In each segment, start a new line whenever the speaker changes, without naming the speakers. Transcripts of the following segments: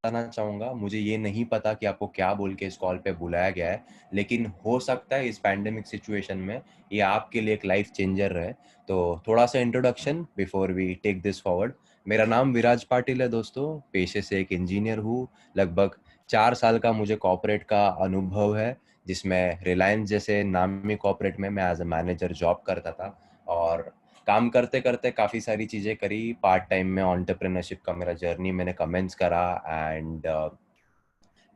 बताना चाहूँगा, मुझे ये नहीं पता कि आपको क्या बोल के इस कॉल पे बुलाया गया है, लेकिन हो सकता है इस पैंडेमिक सिचुएशन में ये आपके लिए एक लाइफ चेंजर रहे। तो थोड़ा-सा introduction before we take this forward. मेरा नाम विराज पाटिल है दोस्तों, पेशे से एक इंजीनियर हूँ। लगभग 4 साल का मुझे कॉर्पोरेट का अनुभव है, जिसमें रिलायंस जैसे नामी कॉर्पोरेट में मैं एज़ अ मैनेजर जॉब करता था और काम करते-करते काफ़ी सारी चीज़ें करी। पार्ट टाइम में एंटरप्रेन्योरशिप का मेरा जर्नी मैंने कमेंस करा एंड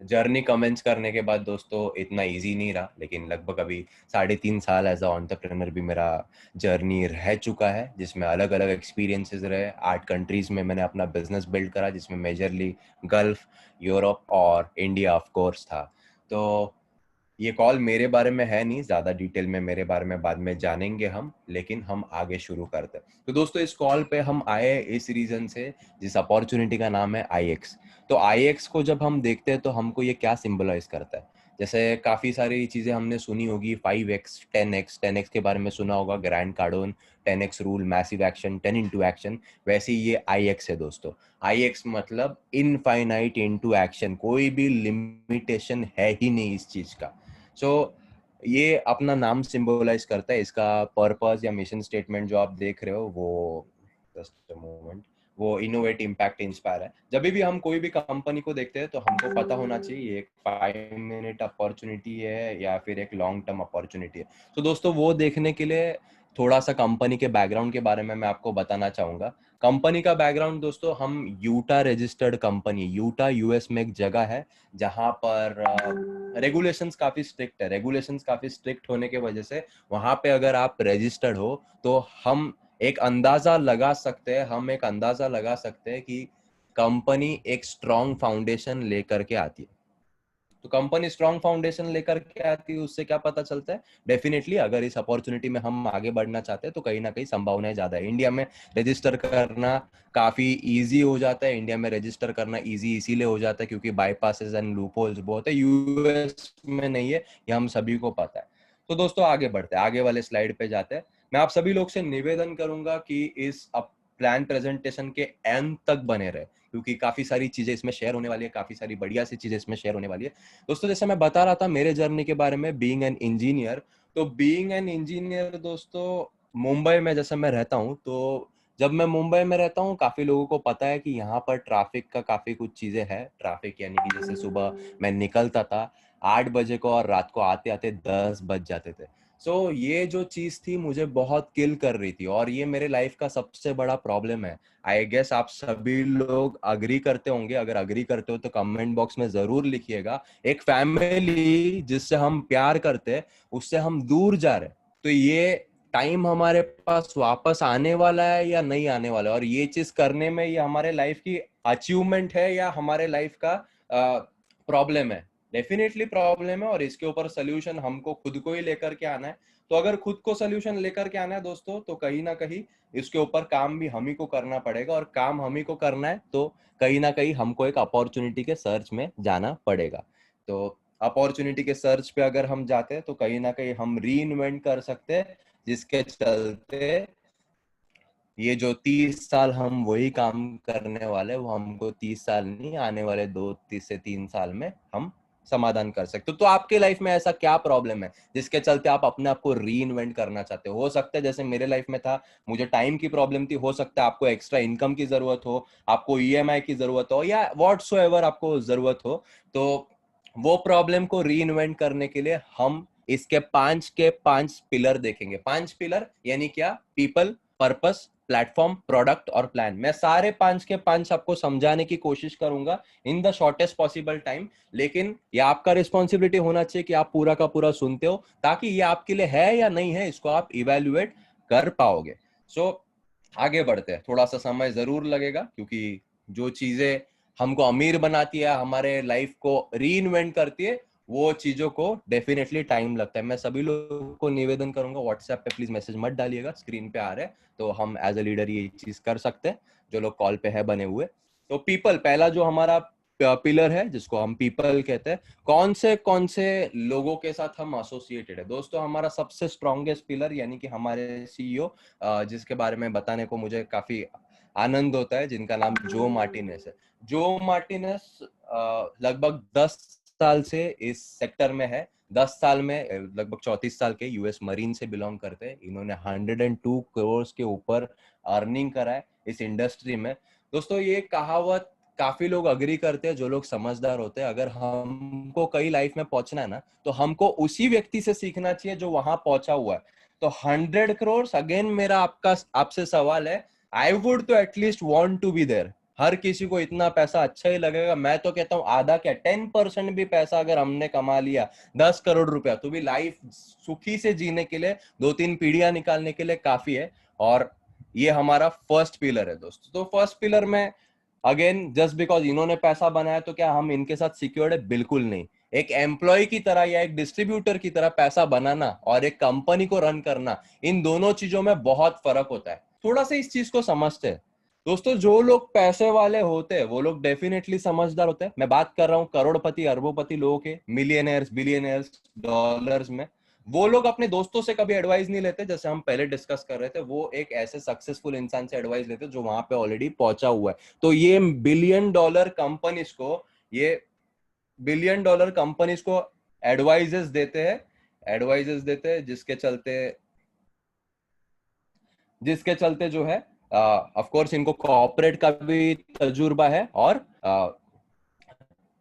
जर्नी कमेंस करने के बाद दोस्तों इतना ईज़ी नहीं रहा, लेकिन लगभग अभी 3.5 साल एज़ अ एंटरप्रेन्योर भी मेरा जर्नी रह चुका है, जिसमें अलग-अलग एक्सपीरियंसेस रहे। 8 कंट्रीज़ में मैंने अपना बिज़नेस बिल्ड करा, जिसमें मेजरली गल्फ, यूरोप और इंडिया ऑफ कोर्स था। तो ये कॉल मेरे बारे में है नहीं, ज़्यादा डिटेल में मेरे बारे में बाद में जानेंगे हम, लेकिन हम आगे शुरू करते हैं। तो दोस्तों इस कॉल पे हम आए इस रीज़न से, जिस अपॉर्चुनिटी का नाम है आईएक्स। तो आईएक्स को जब हम देखते हैं तो हमको ये क्या सिंबलाइज़ करता है? जैसे काफ़ी सारी चीज़ें हमने सुनी होगी, 5x, 10x, 10x के बारे में सुना होगा, Grant Cardone, 10x rule, massive action, 10 into action. वैसे ही ये आईएक्स है दोस्तों। आईएक्स मतलब इनफाइनाइट इनटू एक्शन, कोई भी लिमिटेशन है ही नहीं इस चीज़ का। सो ये अपना नाम सिंबलाइज करता है। इसका पर्पस या मिशन स्टेटमेंट जो आप देख रहे हो वो, जस्ट अ मोमेंट, वो इनोवेट, इम्पैक्ट, इंस्पायर है। जब भी हम कोई भी कंपनी को देखते हैं तो हमको पता होना चाहिए ये एक 5 मिनट अपॉर्चुनिटी है या फिर एक लॉन्ग टर्म अपॉर्चुनिटी है। तो दोस्तों वो देखने के लिए थोड़ा सा कंपनी के बैकग्राउंड के बारे में मैं आपको बताना चाहूंगा। कंपनी का बैकग्राउंड दोस्तों, हम Utah registered company, Utah US में एक जगह है जहां पर रेगुलेशंस काफी स्ट्रिक्ट है। रेगुलेशंस काफी स्ट्रिक्ट होने के वजह से वहां पे अगर आप रजिस्टर्ड हो तो हम एक अंदाजा लगा सकते हैं कि कंपनी एक स्ट्रॉन्ग फाउंडेशन लेकर के आती है। तो कंपनी स्ट्रॉन्ग फाउंडेशन लेकर के आती है, उससे क्या पता चलता है? डेफिनेटली अगर इस अपॉर्चुनिटी में हम आगे बढ़ना चाहते हैं तो कहीं ना कहीं संभावनाएं ज्यादा है। इंडिया में रजिस्टर करना काफी इजी हो जाता है। इंडिया में रजिस्टर करना इजी इसीलिए हो जाता है क्योंकि बाईपासेस एंड लूपहोल्स बहुत है। यूएस में नहीं है, ये हम सभी को पता है। तो दोस्तों आगे बढ़ते हैं, आगे वाले स्लाइड पे जाते हैं। मैं आप सभी लोग से निवेदन करूंगा कि इस प्लान प्रेजेंटेशन के एंड तक बने रहे, क्योंकि काफी सारी चीजें इसमें शेयर होने वाली है, काफी सारी बढ़िया सी चीजें इसमें शेयर होने वाली है। दोस्तों जैसे मैं बता रहा था मेरे जर्नी के बारे में, बीइंग एन इंजीनियर। तो बीइंग एन इंजीनियर दोस्तों, मुंबई में जैसे मैं रहता हूँ, तो जब मैं मुंबई में रहता हूँ काफी लोगों को पता है कि यहाँ पर ट्रैफिक का काफी कुछ चीजें है। ट्रैफिक यानी कि जैसे सुबह मैं निकलता था 8 बजे को और रात को आते आते 10 बज जाते थे। ये जो चीज थी मुझे बहुत किल कर रही थी और ये मेरे लाइफ का सबसे बड़ा प्रॉब्लम है। आई गेस आप सभी लोग अग्री करते होंगे। अगर अग्री करते हो तो कमेंट बॉक्स में जरूर लिखिएगा। एक फैमिली जिससे हम प्यार करते हैं उससे हम दूर जा रहे हैं, तो ये टाइम हमारे पास वापस आने वाला है या नहीं आने वाला है, और ये चीज करने में ये हमारे लाइफ की अचीवमेंट है या हमारे लाइफ का प्रॉब्लम है? डेफिनेटली प्रॉब्लम है और इसके ऊपर सोल्यूशन हमको खुद को ही लेकर के आना है। तो अगर खुद को सोल्यूशन लेकर के आना है दोस्तों, तो कहीं ना कहीं इसके ऊपर काम भी हम ही को करना पड़ेगा, और काम हम ही को करना है तो कहीं ना कहीं हमको एक अपॉर्चुनिटी के सर्च में जाना पड़ेगा। तो अपॉर्चुनिटी के सर्च पे अगर हम जाते हैं तो कहीं ना कहीं हम री इन्वेंट कर सकते हैं, जिसके चलते ये जो 30 साल हम वही काम करने वाले, वो हमको 30 साल नहीं, आने वाले 2 से 3 साल में हम समाधान कर सकते हो। तो आपके लाइफ में ऐसा क्या प्रॉब्लम है जिसके चलते आप अपने आप को री इन्वेंट करना चाहते हो? सकता है जैसे मेरे लाइफ में था, मुझे टाइम की प्रॉब्लम थी। हो सकता है आपको एक्स्ट्रा इनकम की जरूरत हो, आपको ईएमआई की जरूरत हो, या व्हाटसोएवर आपको जरूरत हो। तो वो प्रॉब्लम को री इन्वेंट करने के लिए हम इसके 5 पिलर देखेंगे। 5 पिलर यानी क्या? पीपल, पर्पस, प्लेटफॉर्म, प्रोडक्ट और प्लान। मैं सारे 5 के 5 आपको समझाने की कोशिश करूंगा in the shortest possible time, लेकिन ये आपका रिस्पॉन्सिबिलिटी होना चाहिए कि आप पूरा का पूरा सुनते हो, ताकि ये आपके लिए है या नहीं है इसको आप इवेल्युएट कर पाओगे। आगे बढ़ते हैं। थोड़ा सा समय जरूर लगेगा क्योंकि जो चीजें हमको अमीर बनाती है, हमारे लाइफ को री इन्वेंट करती है, वो चीजों को डेफिनेटली टाइम लगता है। मैं सभी लोगों को निवेदन करूंगा, व्हाट्सएप पे प्लीज मैसेज मत डालिएगा, स्क्रीन पे आ रहे हैं तो हम एज ए लीडर ये चीज कर सकते हैं, जो लोग कॉल पे है बने हुए। तो पीपल पहला जो हमारा पिलर है, जिसको हम पीपल कहते हैं। कौन से लोगों के साथ हम एसोसिएटेड है? दोस्तों हमारा सबसे स्ट्रॉन्गेस्ट पिलर यानी कि हमारे सीईओ, जिसके बारे में बताने को मुझे काफी आनंद होता है, जिनका नाम जो मार्टिनेस है। जो मार्टिनेस लगभग 10 साल से इस सेक्टर में है। 10 साल में लगभग 34 साल के, यूएस मरीन से बिलोंग करते हैं। इन्होंने 102 करोड़ के ऊपर अर्निंग करा है इस इंडस्ट्री में। दोस्तों ये कहावत काफी लोग अग्री करते हैं, जो लोग समझदार होते हैं। अगर हमको कई लाइफ में पहुंचना है ना, तो हमको उसी व्यक्ति से सीखना चाहिए जो वहां पहुंचा हुआ है। तो 100 करोड़, अगेन मेरा आपसे सवाल है, आई वुड तो at least want to be there. हर किसी को इतना पैसा अच्छा ही लगेगा। मैं तो कहता हूँ आधा क्या 10% भी पैसा अगर हमने कमा लिया, 10 करोड़ रुपया, तो भी लाइफ सुखी से जीने के लिए, 2-3 पीढ़ियां निकालने के लिए काफी है। और ये हमारा फर्स्ट पिलर है दोस्तों। तो फर्स्ट पिलर में अगेन, जस्ट बिकॉज इन्होंने पैसा बनाया तो क्या हम इनके साथ सिक्योर्ड है? बिल्कुल नहीं। एक एम्प्लॉय की तरह या एक डिस्ट्रीब्यूटर की तरह पैसा बनाना और एक कंपनी को रन करना, इन दोनों चीजों में बहुत फर्क होता है। थोड़ा सा इस चीज को समझते हैं दोस्तों। जो लोग पैसे वाले होते हैं वो लोग डेफिनेटली समझदार होते हैं। मैं बात कर रहा हूँ करोड़पति अरबोपति लोगों के, मिलियनर्स, बिलियनर्स, डॉलर्स में। वो लोग अपने दोस्तों से कभी एडवाइस नहीं लेते, जैसे हम पहले डिस्कस कर रहे थे। वो एक ऐसे सक्सेसफुल इंसान से एडवाइस लेते जो वहां पे ऑलरेडी पहुंचा हुआ है। तो ये बिलियन डॉलर कंपनीज को एडवाइजेस देते हैं, जिसके चलते जो है, ऑफ कोर्स इनको कॉर्पोरेट का भी तजुर्बा है और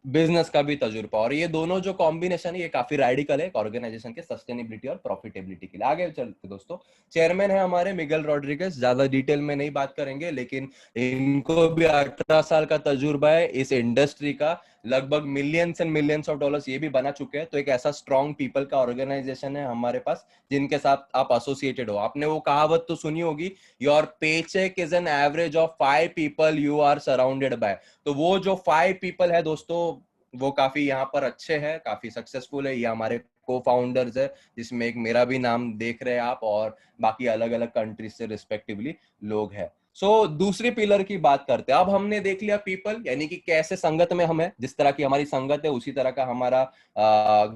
बिजनेस का भी तजुर्बा। और ये दोनों जो कॉम्बिनेशन है ये काफी रेडिकल है एक ऑर्गेनाइजेशन के सस्टेनेबिलिटी और प्रॉफिटेबिलिटी के लिए। आगे चलते दोस्तों, चेयरमैन है हमारे मिगेल रॉड्रिगेज। ज्यादा डिटेल में नहीं बात करेंगे, लेकिन इनको भी 18 साल का तजुर्बा है इस इंडस्ट्री का। लगभग millions and millions of dollars ये भी बना चुके हैं। तो एक ऐसा स्ट्रॉन्ग पीपल का ऑर्गेनाइजेशन है हमारे पास, जिनके साथ आप एसोसिएटेड हो। आपने वो कहावत तो सुनी होगी, your paycheck is an average of 5 people you are surrounded by. तो वो जो 5 पीपल है दोस्तों, वो काफी यहाँ पर अच्छे हैं, काफी सक्सेसफुल है। ये हमारे को फाउंडर्स है, जिसमें एक मेरा भी नाम देख रहे हैं आप, और बाकी अलग अलग कंट्रीज से रिस्पेक्टिवली लोग हैं। दूसरी पिलर की बात करते हैं। अब हमने देख लिया पीपल, यानी कि कैसे संगत में हम है। जिस तरह की हमारी संगत है उसी तरह का हमारा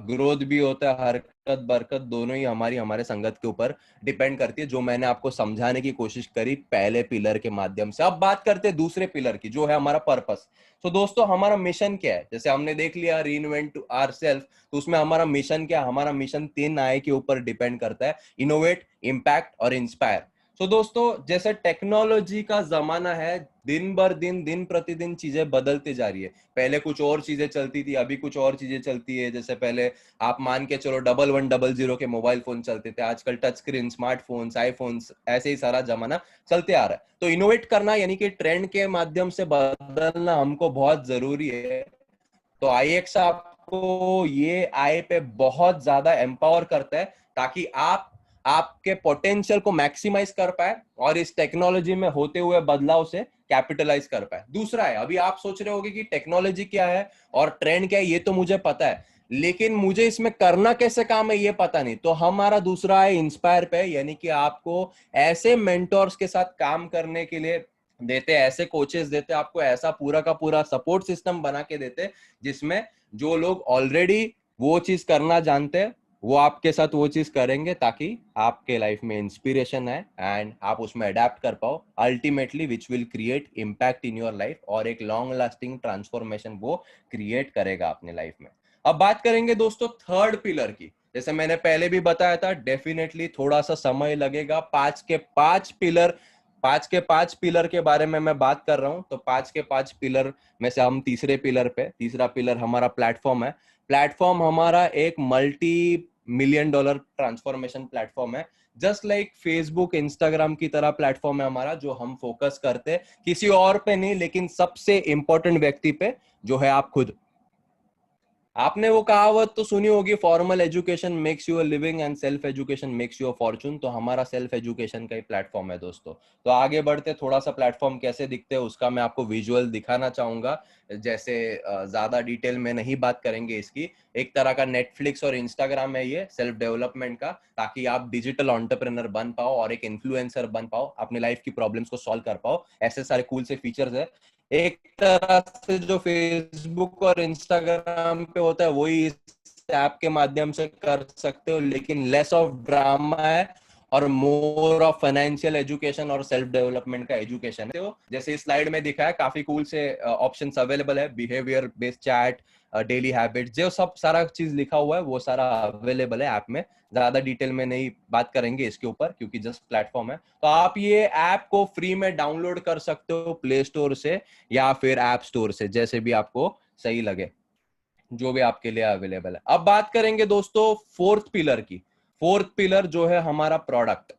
ग्रोथ भी होता है। हरकत बरकत दोनों ही हमारे संगत के ऊपर डिपेंड करती है, जो मैंने आपको समझाने की कोशिश करी पहले पिलर के माध्यम से। अब बात करते हैं दूसरे पिलर की, जो है हमारा पर्पस। तो दोस्तों हमारा मिशन क्या है? जैसे हमने देख लिया रीइन्वेंट आवरसेल्फ, तो उसमें हमारा मिशन क्या है? हमारा मिशन 3 आय के ऊपर डिपेंड करता है, इनोवेट, इम्पैक्ट और इंस्पायर। तो दोस्तों जैसे टेक्नोलॉजी का जमाना है, दिन भर दिन प्रतिदिन चीजें बदलती जा रही है। पहले कुछ और चीजें चलती थी, अभी कुछ और चीजें चलती है। जैसे पहले आप मान के चलो 1100 के मोबाइल फोन चलते थे, आजकल टच स्क्रीन, स्मार्टफोन्स, आईफोन्स, ऐसे ही सारा जमाना चलते आ रहा है। तो इनोवेट करना यानी कि ट्रेंड के माध्यम से बदलना हमको बहुत जरूरी है। तो आईएक्स आपको ये आय पे बहुत ज्यादा एम्पावर करता है, ताकि आप आपके पोटेंशियल को मैक्सिमाइज कर पाए और इस टेक्नोलॉजी में होते हुए बदलाव से कैपिटलाइज कर पाए। दूसरा है, अभी आप सोच रहे होंगे कि टेक्नोलॉजी क्या है और ट्रेंड क्या है, ये तो मुझे पता है, लेकिन मुझे इसमें करना कैसे काम है ये पता नहीं। तो हमारा दूसरा है इंस्पायर पे, यानी कि आपको ऐसे मेंटोर्स के साथ काम करने के लिए देते, ऐसे कोचेस देते, आपको ऐसा पूरा का पूरा सपोर्ट सिस्टम बना के देते, जिसमें जो लोग ऑलरेडी वो चीज करना जानते हैं वो आपके साथ वो चीज करेंगे, ताकि आपके लाइफ में इंस्पिरेशन है एंड आप उसमें अडेप्ट कर पाओ, ultimately which will create impact in your life, और एक लॉन्ग लास्टिंग ट्रांसफॉर्मेशन वो क्रिएट करेगा अपने लाइफ में। अब बात करेंगे दोस्तों थर्ड पिलर की। जैसे मैंने पहले भी बताया था, डेफिनेटली थोड़ा सा समय लगेगा। 5 पिलर के बारे में मैं बात कर रहा हूं। तो 5 पिलर में से हम तीसरा पिलर हमारा प्लेटफॉर्म है। प्लेटफॉर्म हमारा एक multi million dollar transformation platform है। जस्ट लाइक फेसबुक, इंस्टाग्राम की तरह प्लेटफॉर्म है हमारा, जो हम फोकस करते हैं किसी और पे नहीं, लेकिन सबसे इंपॉर्टेंट व्यक्ति पे, जो है आप खुद। आपने वो कहावत तो सुनी होगी, formal education makes you a living and self education makes you a Fortune. तो हमारा सेल्फ एजुकेशन का ही प्लेटफॉर्म है दोस्तों। तो आगे बढ़ते, थोड़ा सा प्लेटफॉर्म कैसे दिखते हैं उसका मैं आपको विजुअल दिखाना चाहूंगा। जैसे ज्यादा डिटेल में नहीं बात करेंगे इसकी। एक तरह का नेटफ्लिक्स और इंस्टाग्राम है ये सेल्फ डेवलपमेंट का, ताकि आप डिजिटल एंटरप्रेन्योर बन पाओ और एक इन्फ्लुएंसर बन पाओ, अपनी लाइफ की प्रॉब्लम्स को सॉल्व कर पाओ। ऐसे सारे कूल से फीचर्स है। एक तरह से जो फेसबुक और इंस्टाग्राम पे होता है वही इस ऐप के माध्यम से कर सकते हो, लेकिन लेस ऑफ ड्रामा है और मोर ऑफ फाइनेंशियल एजुकेशन और सेल्फ डेवलपमेंट का एजुकेशन है। तो जैसे इस स्लाइड में दिखा है, काफी कूल से ऑप्शंस अवेलेबल है, behaviour based chat, daily habits, जो सब सारा चीज लिखा हुआ है वो सारा अवेलेबल है ऐप में। ज्यादा डिटेल में नहीं बात करेंगे इसके ऊपर क्योंकि जस्ट प्लेटफॉर्म है। तो आप ये ऐप को फ्री में डाउनलोड कर सकते हो प्ले स्टोर से या फिर ऐप स्टोर से, जैसे भी आपको सही लगे, जो भी आपके लिए अवेलेबल है। अब बात करेंगे दोस्तों फोर्थ पिलर की। फोर्थ पिलर जो है हमारा प्रोडक्ट।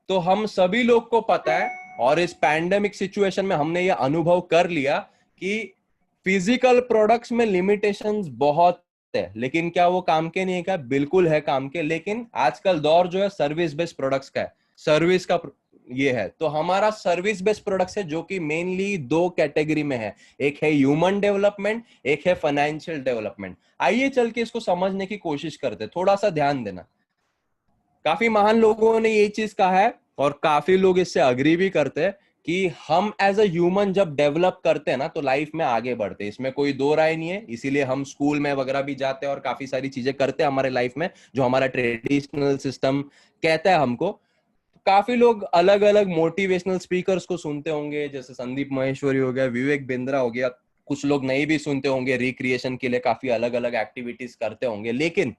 तो हम सभी लोग को पता है और इस पैंडेमिक सिचुएशन में हमने ये अनुभव कर लिया कि फिजिकल प्रोडक्ट्स में लिमिटेशंस बहुत है, लेकिन क्या वो काम के नहीं है? क्या बिल्कुल है काम के। लेकिन आजकल दौर जो है सर्विस बेस्ड प्रोडक्ट्स का है, सर्विस का ये है। तो हमारा सर्विस बेस्ड प्रोडक्ट्स है जो कि मेनली दो कैटेगरी में है, एक है ह्यूमन डेवलपमेंट, एक है फाइनेंशियल डेवलपमेंट। आइए चल के इसको समझने की कोशिश करते, थोड़ा सा ध्यान देना। काफी महान लोगों ने ये चीज कहा है और काफी लोग इससे अग्री भी करते हैं कि हम एज अ ह्यूमन जब डेवलप करते हैं ना तो लाइफ में आगे बढ़ते हैं, इसमें कोई दो राय नहीं है। इसीलिए हम स्कूल में वगैरह भी जाते हैं और काफी सारी चीजें करते हैं हमारे लाइफ में जो हमारा ट्रेडिशनल सिस्टम कहता है हमको। काफी लोग अलग अलग मोटिवेशनल स्पीकर्स को सुनते होंगे, जैसे संदीप महेश्वरी हो गया, विवेक बिंद्रा हो गया। कुछ लोग नहीं भी सुनते होंगे, रिक्रिएशन के लिए काफी अलग अलग एक्टिविटीज करते होंगे। लेकिन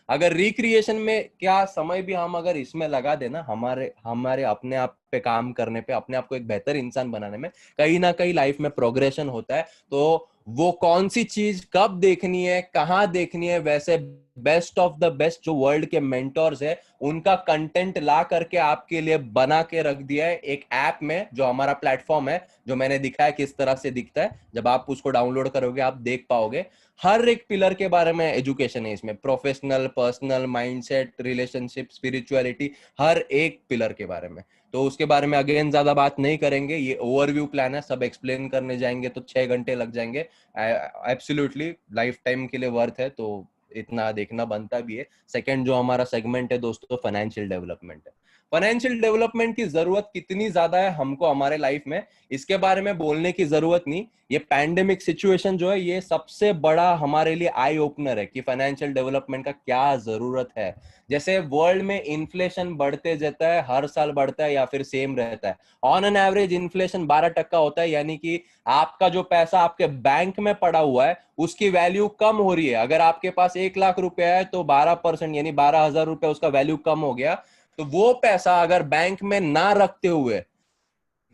अगर रिक्रिएशन में क्या समय भी हम अगर इसमें लगा देना, हमारे हमारे अपने आप पे काम करने पे, अपने आप को एक बेहतर इंसान बनाने में, कहीं ना कहीं लाइफ में प्रोग्रेशन होता है। तो वो कौन सी चीज कब देखनी है, कहाँ देखनी है, वैसे बेस्ट ऑफ द बेस्ट जो वर्ल्ड के मेंटोर्स है उनका कंटेंट ला करके आपके लिए बना के रख दिया है एक ऐप में, जो हमारा प्लेटफॉर्म है, जो मैंने दिखा है किस तरह से दिखता है। जब आप उसको डाउनलोड करोगे आप देख पाओगे हर एक पिलर के बारे में एजुकेशन है इसमें, professional, personal, mindset, relationship, spirituality, हर एक पिलर के बारे में। तो उसके बारे में अगेन ज्यादा बात नहीं करेंगे, ये ओवरव्यू प्लान है, सब एक्सप्लेन करने जाएंगे तो 6 घंटे लग जाएंगे। एब्सोल्युटली लाइफ टाइम के लिए वर्थ है, तो इतना देखना बनता भी है। सेकंड जो हमारा सेगमेंट है दोस्तों, फाइनेंशियल डेवलपमेंट है। फाइनेंशियल डेवलपमेंट की जरूरत कितनी ज्यादा है हमको हमारे लाइफ में, इसके बारे में बोलने की जरूरत नहीं। ये पैंडेमिक सिचुएशन जो है ये सबसे बड़ा हमारे लिए आई ओपनर है कि फाइनेंशियल डेवलपमेंट का क्या जरूरत है। जैसे वर्ल्ड में इन्फ्लेशन बढ़ते जाता है, हर साल बढ़ता है या फिर सेम रहता है। ऑन एन एवरेज इन्फ्लेशन 12% होता है, यानी कि आपका जो पैसा आपके बैंक में पड़ा हुआ है उसकी वैल्यू कम हो रही है। अगर आपके पास 1 लाख रुपया है तो 12% यानी 12,000 रुपया उसका वैल्यू कम हो गया। तो वो पैसा अगर बैंक में ना रखते हुए,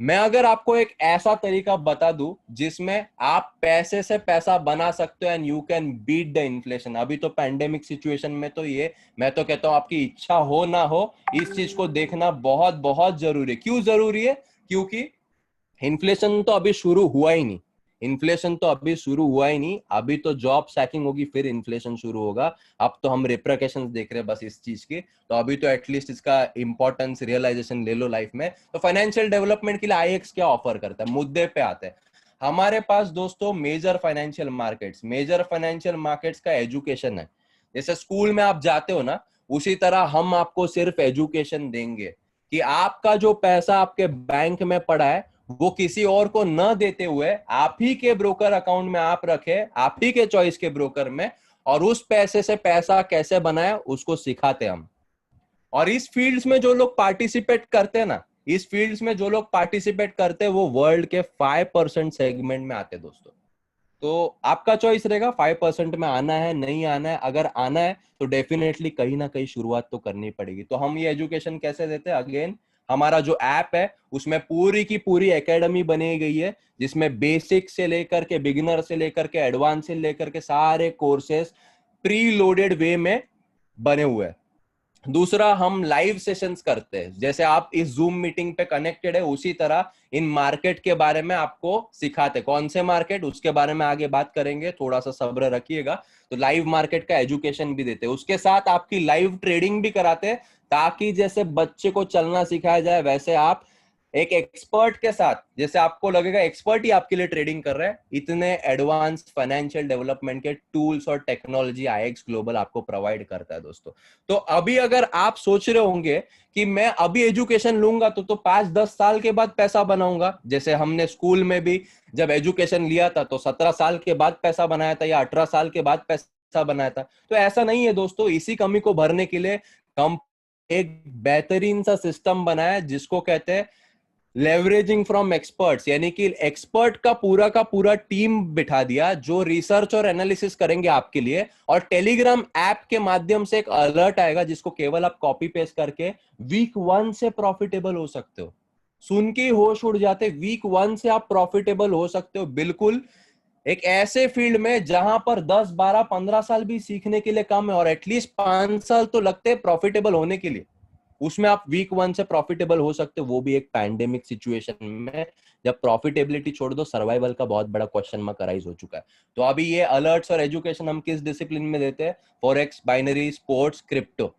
मैं अगर आपको एक ऐसा तरीका बता दूं जिसमें आप पैसे से पैसा बना सकते हो and you can beat the inflation. अभी तो पैंडेमिक सिचुएशन में तो ये मैं तो कहता हूं आपकी इच्छा हो ना हो इस चीज को देखना बहुत बहुत जरूरी है। क्यों जरूरी है? क्योंकि इन्फ्लेशन तो अभी शुरू हुआ ही नहीं, इन्फ्लेशन तो अभी शुरू हुआ ही नहीं। अभी तो जॉब सैकिंग होगी फिर इन्फ्लेशन शुरू होगा। अब तो हम रिप्रिकॉशंस देख रहे हैं बस इस चीज की। तो अभी तो एटलीस्ट इसका इंपॉर्टेंस रियलाइजेशन ले लो लाइफ में। तो फाइनेंशियल डेवलपमेंट के लिए आईएक्स क्या ऑफर करता है, मुद्दे पे आते हैं। हमारे पास दोस्तों मेजर फाइनेंशियल मार्केट्स का एजुकेशन है। जैसे स्कूल में आप जाते हो ना, उसी तरह हम आपको सिर्फ एजुकेशन देंगे कि आपका जो पैसा आपके बैंक में पड़ा है वो किसी और को न देते हुए आप ही के ब्रोकर अकाउंट में आप रखे, आप ही के चॉइस के ब्रोकर में, और उस पैसे से पैसा कैसे बनाए उसको सिखाते हम। और इस फील्ड्स में जो लोग पार्टिसिपेट करते हैं ना, इस फील्ड्स में जो लोग पार्टिसिपेट करते हैं वो वर्ल्ड के 5% सेगमेंट में आते हैं दोस्तों। तो आपका चॉइस रहेगा 5% में आना है नहीं आना है। अगर आना है तो डेफिनेटली कहीं ना कहीं शुरुआत तो करनी पड़ेगी। तो हम ये एजुकेशन कैसे देते हैं? अगेन हमारा जो ऐप है उसमें पूरी की पूरी एकेडमी बनी गई है, जिसमें बेसिक से लेकर के, बिगिनर से लेकर के, एडवांस से लेकर के सारे कोर्सेस प्री लोडेड वे में बने हुए हैं। दूसरा, हम लाइव सेशंस करते हैं। जैसे आप इस जूम मीटिंग पे कनेक्टेड है उसी तरह इन मार्केट के बारे में आपको सिखाते। कौन से मार्केट, उसके बारे में आगे बात करेंगे, थोड़ा सा सब्र रखिएगा। तो लाइव मार्केट का एजुकेशन भी देते हैं, उसके साथ आपकी लाइव ट्रेडिंग भी कराते हैं, ताकि जैसे बच्चे को चलना सिखाया जाए वैसे आप एक एक्सपर्ट के साथ, जैसे आपको लगेगा एक्सपर्ट ही आपके लिए ट्रेडिंग कर रहा है, इतने एडवांस फाइनेंशियल डेवलपमेंट के टूल्स और टेक्नोलॉजी आईएक्स ग्लोबल आपको प्रोवाइड करता है दोस्तों। तो अभी अगर आप सोच रहे होंगे कि मैं अभी एजुकेशन लूंगा तो 5-10 साल के बाद पैसा बनाऊंगा, जैसे हमने स्कूल में भी जब एजुकेशन लिया था तो 17 साल के बाद पैसा बनाया था या 18 साल के बाद पैसा बनाया था। तो ऐसा नहीं है दोस्तों। इसी कमी को भरने के लिए एक बेहतरीन सा सिस्टम बनाया जिसको कहते हैं लेवरेजिंग फ्रॉम एक्सपर्ट्स, यानी कि एक्सपर्ट का पूरा टीम बिठा दिया जो रिसर्च और एनालिसिस करेंगे आपके लिए, और टेलीग्राम ऐप के माध्यम से एक अलर्ट आएगा जिसको केवल आप कॉपी पेस्ट करके वीक 1 से प्रॉफिटेबल हो सकते हो। सुन के होश उड़ जाते, वीक 1 से आप प्रॉफिटेबल हो सकते हो, बिल्कुल एक ऐसे फील्ड में जहां पर 10 12 15 साल भी सीखने के लिए कम है, और एटलीस्ट 5 साल तो लगते हैं प्रॉफिटेबल होने के लिए। उसमें आप वीक 1 से प्रॉफिटेबल हो सकते हो, वो भी एक पैंडेमिक सिचुएशन में, जब प्रॉफिटेबिलिटी छोड़ दो, सर्वाइवल का बहुत बड़ा क्वेश्चन मार्क अराइज हो चुका है। तो अभी ये अलर्ट्स और एजुकेशन हम किस डिसिप्लिन में देते हैं? Forex, binary, sports, crypto.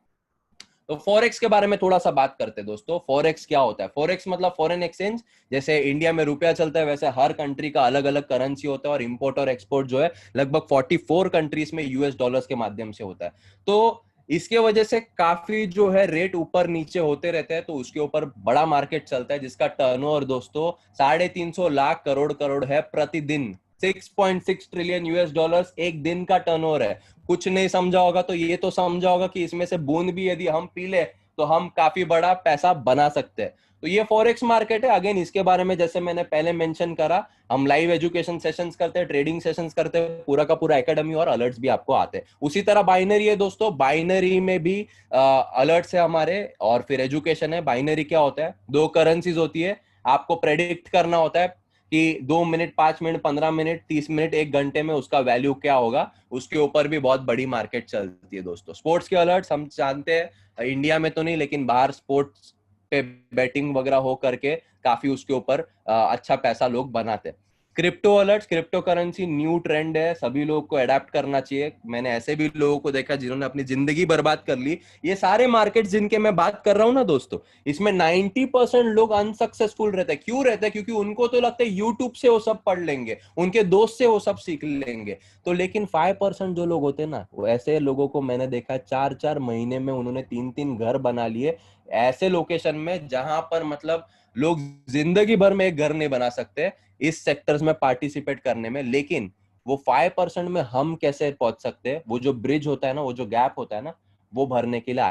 तो फॉरेक्स के बारे में थोड़ा सा बात करते हैं दोस्तों। फॉरेक्स क्या होता है? फॉरेक्स मतलब फॉरेन एक्सचेंज। जैसे इंडिया में रुपया चलता है, वैसे हर कंट्री का अलग अलग करेंसी होता है, और इंपोर्ट और एक्सपोर्ट जो है लगभग 44 कंट्रीज में यूएस डॉलर्स के माध्यम से होता है। तो इसके वजह से काफी जो है रेट ऊपर नीचे होते रहते हैं, तो उसके ऊपर बड़ा मार्केट चलता है जिसका टर्नओवर दोस्तों 350 लाख करोड़ है प्रतिदिन। 6.6 ट्रिलियन यूएस डॉलर्स एक दिन का टर्नओवर है। कुछ नहीं समझा होगा तो ये तो समझा होगा कि इसमें से बूंद भी यदि हम पी ले तो हम काफी बड़ा पैसा बना सकते हैं। तो ये फॉरेक्स मार्केट है। अगेन इसके बारे में जैसे मैंने पहले मेंशन करा, हम लाइव एजुकेशन सेशंस करते हैं, ट्रेडिंग सेशंस करते हैं, पूरा का पूरा एकेडमी और अलर्ट्स भी आपको आते हैं। उसी तरह बाइनरी है दोस्तों, बाइनरी में भी अलर्ट्स है हमारे, और फिर एजुकेशन है। बाइनरी क्या होता है? दो करेंसीज होती है, आपको प्रेडिक्ट करना होता है कि 2 मिनट, 5 मिनट, 15 मिनट, 30 मिनट, 1 घंटे में उसका वैल्यू क्या होगा। उसके ऊपर भी बहुत बड़ी मार्केट चलती है दोस्तों। स्पोर्ट्स के अलर्ट्स हम जानते हैं, इंडिया में तो नहीं लेकिन बाहर स्पोर्ट्स पे बेटिंग वगैरह हो करके काफी उसके ऊपर अच्छा पैसा लोग बनाते हैं। Crypto alerts, crypto currency new trend है, सभी लोग को अडेप्ट करना चाहिए। मैंने ऐसे भी लोगों को देखा जिन्होंने अपनी जिंदगी बर्बाद कर ली। ये सारे मार्केट जिनके मैं बात कर रहा हूं ना दोस्तों, इसमें 90% लोग अनसक्सेसफुल रहते हैं। क्यों रहते हैं? क्योंकि उनको तो लगता है यूट्यूब से वो सब पढ़ लेंगे, उनके दोस्त से वो सब सीख लेंगे। तो लेकिन 5% जो लोग होते हैं ना, वो ऐसे लोगों को मैंने देखा 4-4 महीने में उन्होंने 3-3 घर बना लिए, ऐसे लोकेशन में जहां पर मतलब लोग जिंदगी भर में एक घर नहीं बना सकते इस सेक्टर्स में पार्टिसिपेट करने में। लेकिन वो 5% में हम कैसे पहुंच सकते हैं? वो जो ब्रिज होता है ना, वो जो गैप होता है ना, वो भरने के लिए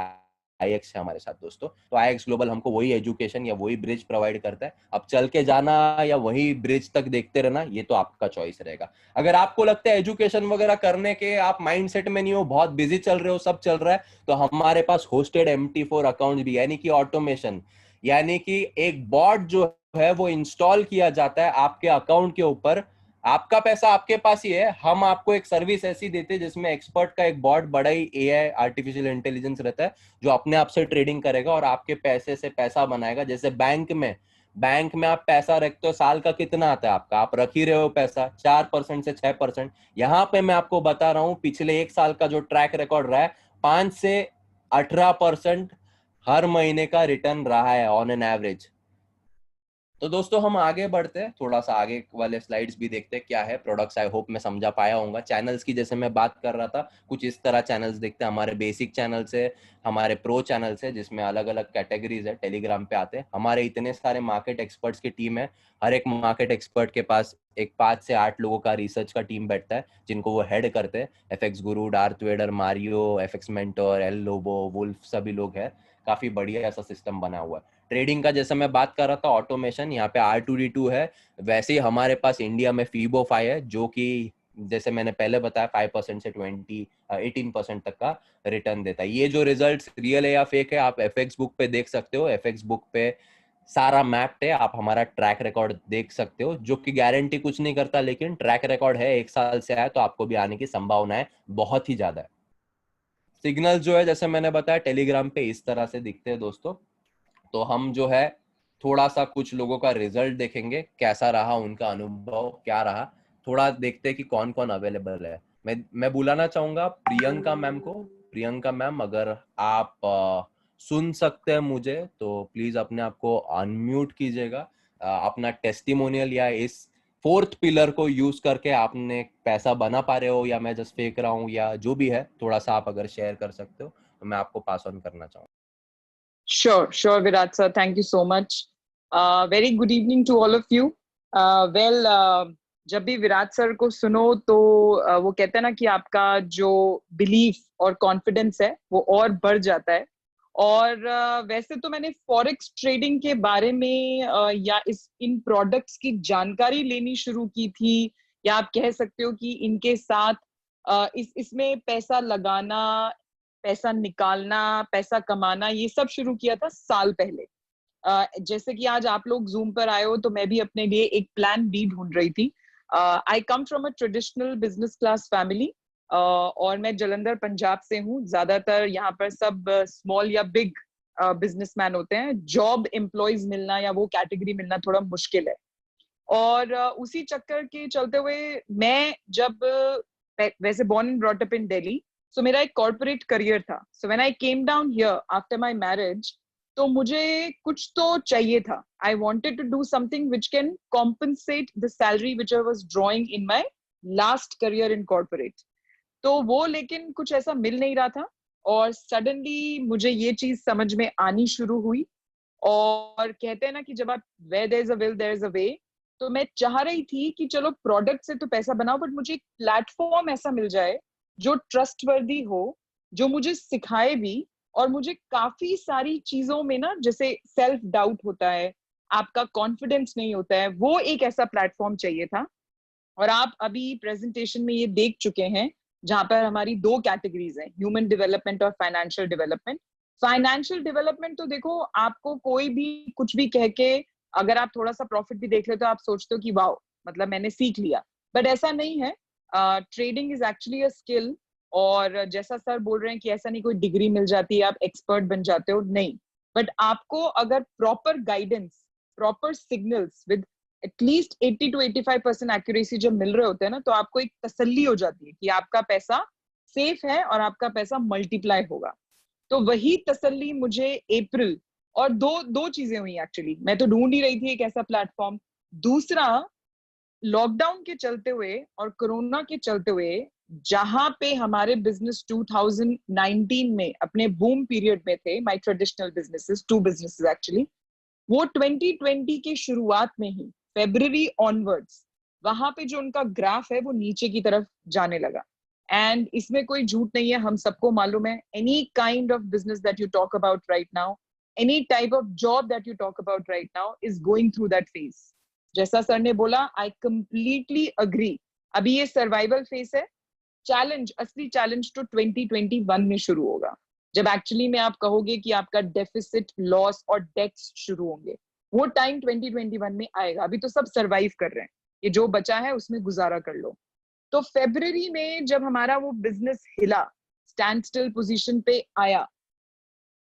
आईएक्स है हमारे साथ दोस्तों। तो आईएक्स ग्लोबल हमको वही एजुकेशन या वही ब्रिज प्रोवाइड करता है। अब चल के जाना या वही ब्रिज तक देखते रहना, ये तो आपका चॉइस रहेगा। अगर आपको लगता है एजुकेशन वगैरह करने के आप माइंडसेट में नहीं हो, बहुत बिजी चल रहे हो, सब चल रहा है, तो हमारे पास होस्टेड MT4 अकाउंट भी, यानी कि ऑटोमेशन, यानी कि एक बॉट जो है वो इंस्टॉल किया जाता है आपके अकाउंट के ऊपर। आपका पैसा आपके पास ही है, हम आपको एक सर्विस ऐसी देते हैं जिसमें एक्सपर्ट का एक बॉट, बड़ा ही एआई आर्टिफिशियल इंटेलिजेंस रहता है जो अपने आप से ट्रेडिंग करेगा और आपके पैसे से पैसा बनाएगा। जैसे बैंक में आप पैसा रखते हो, साल का कितना आता है आपका? आप रख ही रहे हो पैसा 4% से 6%। यहाँ पे मैं आपको बता रहा हूँ पिछले 1 साल का जो ट्रैक रिकॉर्ड रहा है, 5 से 18% हर महीने का रिटर्न रहा है ऑन एन एवरेज। तो दोस्तों हम आगे बढ़ते हैं, थोड़ा सा आगे वाले स्लाइड्स भी देखते हैं क्या है प्रोडक्ट्स। आई होप मैं समझा पाया होऊंगा। चैनल्स की जैसे मैं बात कर रहा था, कुछ इस तरह चैनल्स देखते हैं। हमारे बेसिक चैनल से, हमारे प्रो चैनल से, जिसमें अलग अलग कैटेगरीज है, टेलीग्राम पे आते हैं। हमारे इतने सारे मार्केट एक्सपर्ट्स की टीम है। हर एक मार्केट एक्सपर्ट के पास एक 5 से 8 लोगों का रिसर्च का टीम बैठता है जिनको वो हेड करते हैं। FX Guru, Darth Vader, Mario, FX Mentor, El Lobo, Wolf, सभी लोग हैं। काफी बढ़िया ऐसा सिस्टम बना हुआ है। ट्रेडिंग का जैसे मैं बात कर रहा था, ऑटोमेशन, यहाँ पे R2D2 है। वैसे ही हमारे पास इंडिया में FIBO-5 है जो कि जैसे मैंने पहले बताया 5% से 18% तक का रिटर्न देता है। ये जो रिजल्ट्स रियल है या फेक है आप एफएक्स बुक पे देख सकते हो। एफएक्स बुक पे सारा मैप्ड है, आप हमारा ट्रैक रिकॉर्ड देख सकते हो, जो कि गारंटी कुछ नहीं करता, लेकिन ट्रैक रिकॉर्ड है, 1 साल से है, तो आपको भी आने की संभावना है बहुत ही ज्यादा है। सिग्नल जो है जैसे मैंने बताया टेलीग्राम पे इस तरह से दिखते हैं दोस्तों। तो हम जो है थोड़ा सा कुछ लोगों का रिजल्ट देखेंगे, कैसा रहा उनका अनुभव, क्या रहा, थोड़ा देखते हैं कि कौन कौन अवेलेबल है। मैं बुलाना चाहूंगा प्रियंका मैम को। प्रियंका मैम, अगर आप सुन सकते हैं मुझे तो प्लीज अपने आप को अनम्यूट कीजिएगा। अपना टेस्टिमोनियल या इस 4th पिलर को यूज करके आपने पैसा बना पा रहे हो, या मैं जस्ट फेक रहा हूँ, या जो भी है, थोड़ा सा आप अगर शेयर कर सकते हो तो मैं आपको पास ऑन करना चाहूंगा।
Sure, Virat sir. Thank you so much. Very good evening to all of you. जब भी विराट सर को सुनो तो वो कहते हैं ना कि आपका जो बिलीफ और कॉन्फिडेंस है वो और बढ़ जाता है। और वैसे तो मैंने फॉरेक्स ट्रेडिंग के बारे में या इन प्रोडक्ट्स की जानकारी लेनी शुरू की थी, या आप कह सकते हो कि इनके साथ इसमें पैसा लगाना, पैसा निकालना, पैसा कमाना, ये सब शुरू किया था साल पहले। जैसे कि आज आप लोग जूम पर आए हो, तो मैं भी अपने लिए एक प्लान बी ढूंढ रही थी। I come from a traditional business class family, और मैं जलंधर पंजाब से हूँ। ज्यादातर यहाँ पर सब स्मॉल या बिग बिजनेसमैन होते हैं। जॉब एम्प्लॉयज मिलना या वो कैटेगरी मिलना थोड़ा मुश्किल है। और उसी चक्कर के चलते हुए मैं जब वैसे born and brought up in Delhi, सो मेरा एक कॉर्पोरेट करियर था। So when I came down here after my marriage, तो मुझे कुछ तो चाहिए था। I wanted to do something which can compensate the salary which I was drawing in my last career in corporate. तो वो लेकिन कुछ ऐसा मिल नहीं रहा था, और सडनली मुझे ये चीज समझ में आनी शुरू हुई। और कहते हैं ना कि जब आप where there is a will there is a way, तो मैं चाह रही थी कि चलो प्रोडक्ट से तो पैसा बनाओ, बट मुझे एक प्लेटफॉर्म ऐसा मिल जाए जो ट्रस्टवर्दी हो, जो मुझे सिखाए भी। और मुझे काफी सारी चीजों में ना, जैसे सेल्फ डाउट होता है, आपका कॉन्फिडेंस नहीं होता है, वो एक ऐसा प्लेटफॉर्म चाहिए था। और आप अभी प्रेजेंटेशन में ये देख चुके हैं, जहां पर हमारी दो कैटेगरीज हैं, ह्यूमन डेवलपमेंट और फाइनेंशियल डेवलपमेंट। फाइनेंशियल डेवलपमेंट तो देखो, आपको कोई भी कुछ भी कह के, अगर आप थोड़ा सा प्रॉफिट भी देख ले तो आप सोचते हो कि वाओ, मतलब मैंने सीख लिया। बट ऐसा नहीं है। Trading is actually a skill. और जैसा सर बोल रहे हैं कि ऐसा नहीं कोई डिग्री मिल जाती है आप एक्सपर्ट बन जाते हो, नहीं। बट आपको अगर proper guidance, proper signals with at least 80 to 85% accuracy जब मिल रहे होते हैं ना, तो आपको एक तसल्ली हो जाती है कि आपका पैसा सेफ है और आपका पैसा मल्टीप्लाई होगा। तो वही तसल्ली मुझे अप्रैल, और दो दो चीजें हुई एक्चुअली। मैं तो ढूंढ ही रही थी एक ऐसा प्लेटफॉर्म। दूसरा, लॉकडाउन के चलते हुए और कोरोना के चलते हुए, जहां पे हमारे बिजनेस 2019 में अपने बूम पीरियड में थे, my traditional businesses, two businesses actually, वो 2020 की शुरुआत में ही फेब्रुअरी ऑनवर्ड्स, वहां पे जो उनका ग्राफ है वो नीचे की तरफ जाने लगा। एंड इसमें कोई झूठ नहीं है, हम सबको मालूम है, any kind of business that you talk about right now, any type of job that you talk about right now is going through that phase. जैसा सर ने बोला, आई कंप्लीटली अग्री। अभी ये सर्वाइवल फेज है। Challenge, असली challenge तो 2021 में शुरू होगा, जब एक्चुअली में आप कहोगे कि आपका डेफिसिट, लॉस और डेट्स शुरू होंगे। वो टाइम 2021 में आएगा। अभी तो सब सरवाइव कर रहे हैं, ये जो बचा है उसमें गुजारा कर लो। तो फरवरी में जब हमारा वो बिजनेस हिला, स्टैंड स्टिल पोजीशन पे आया,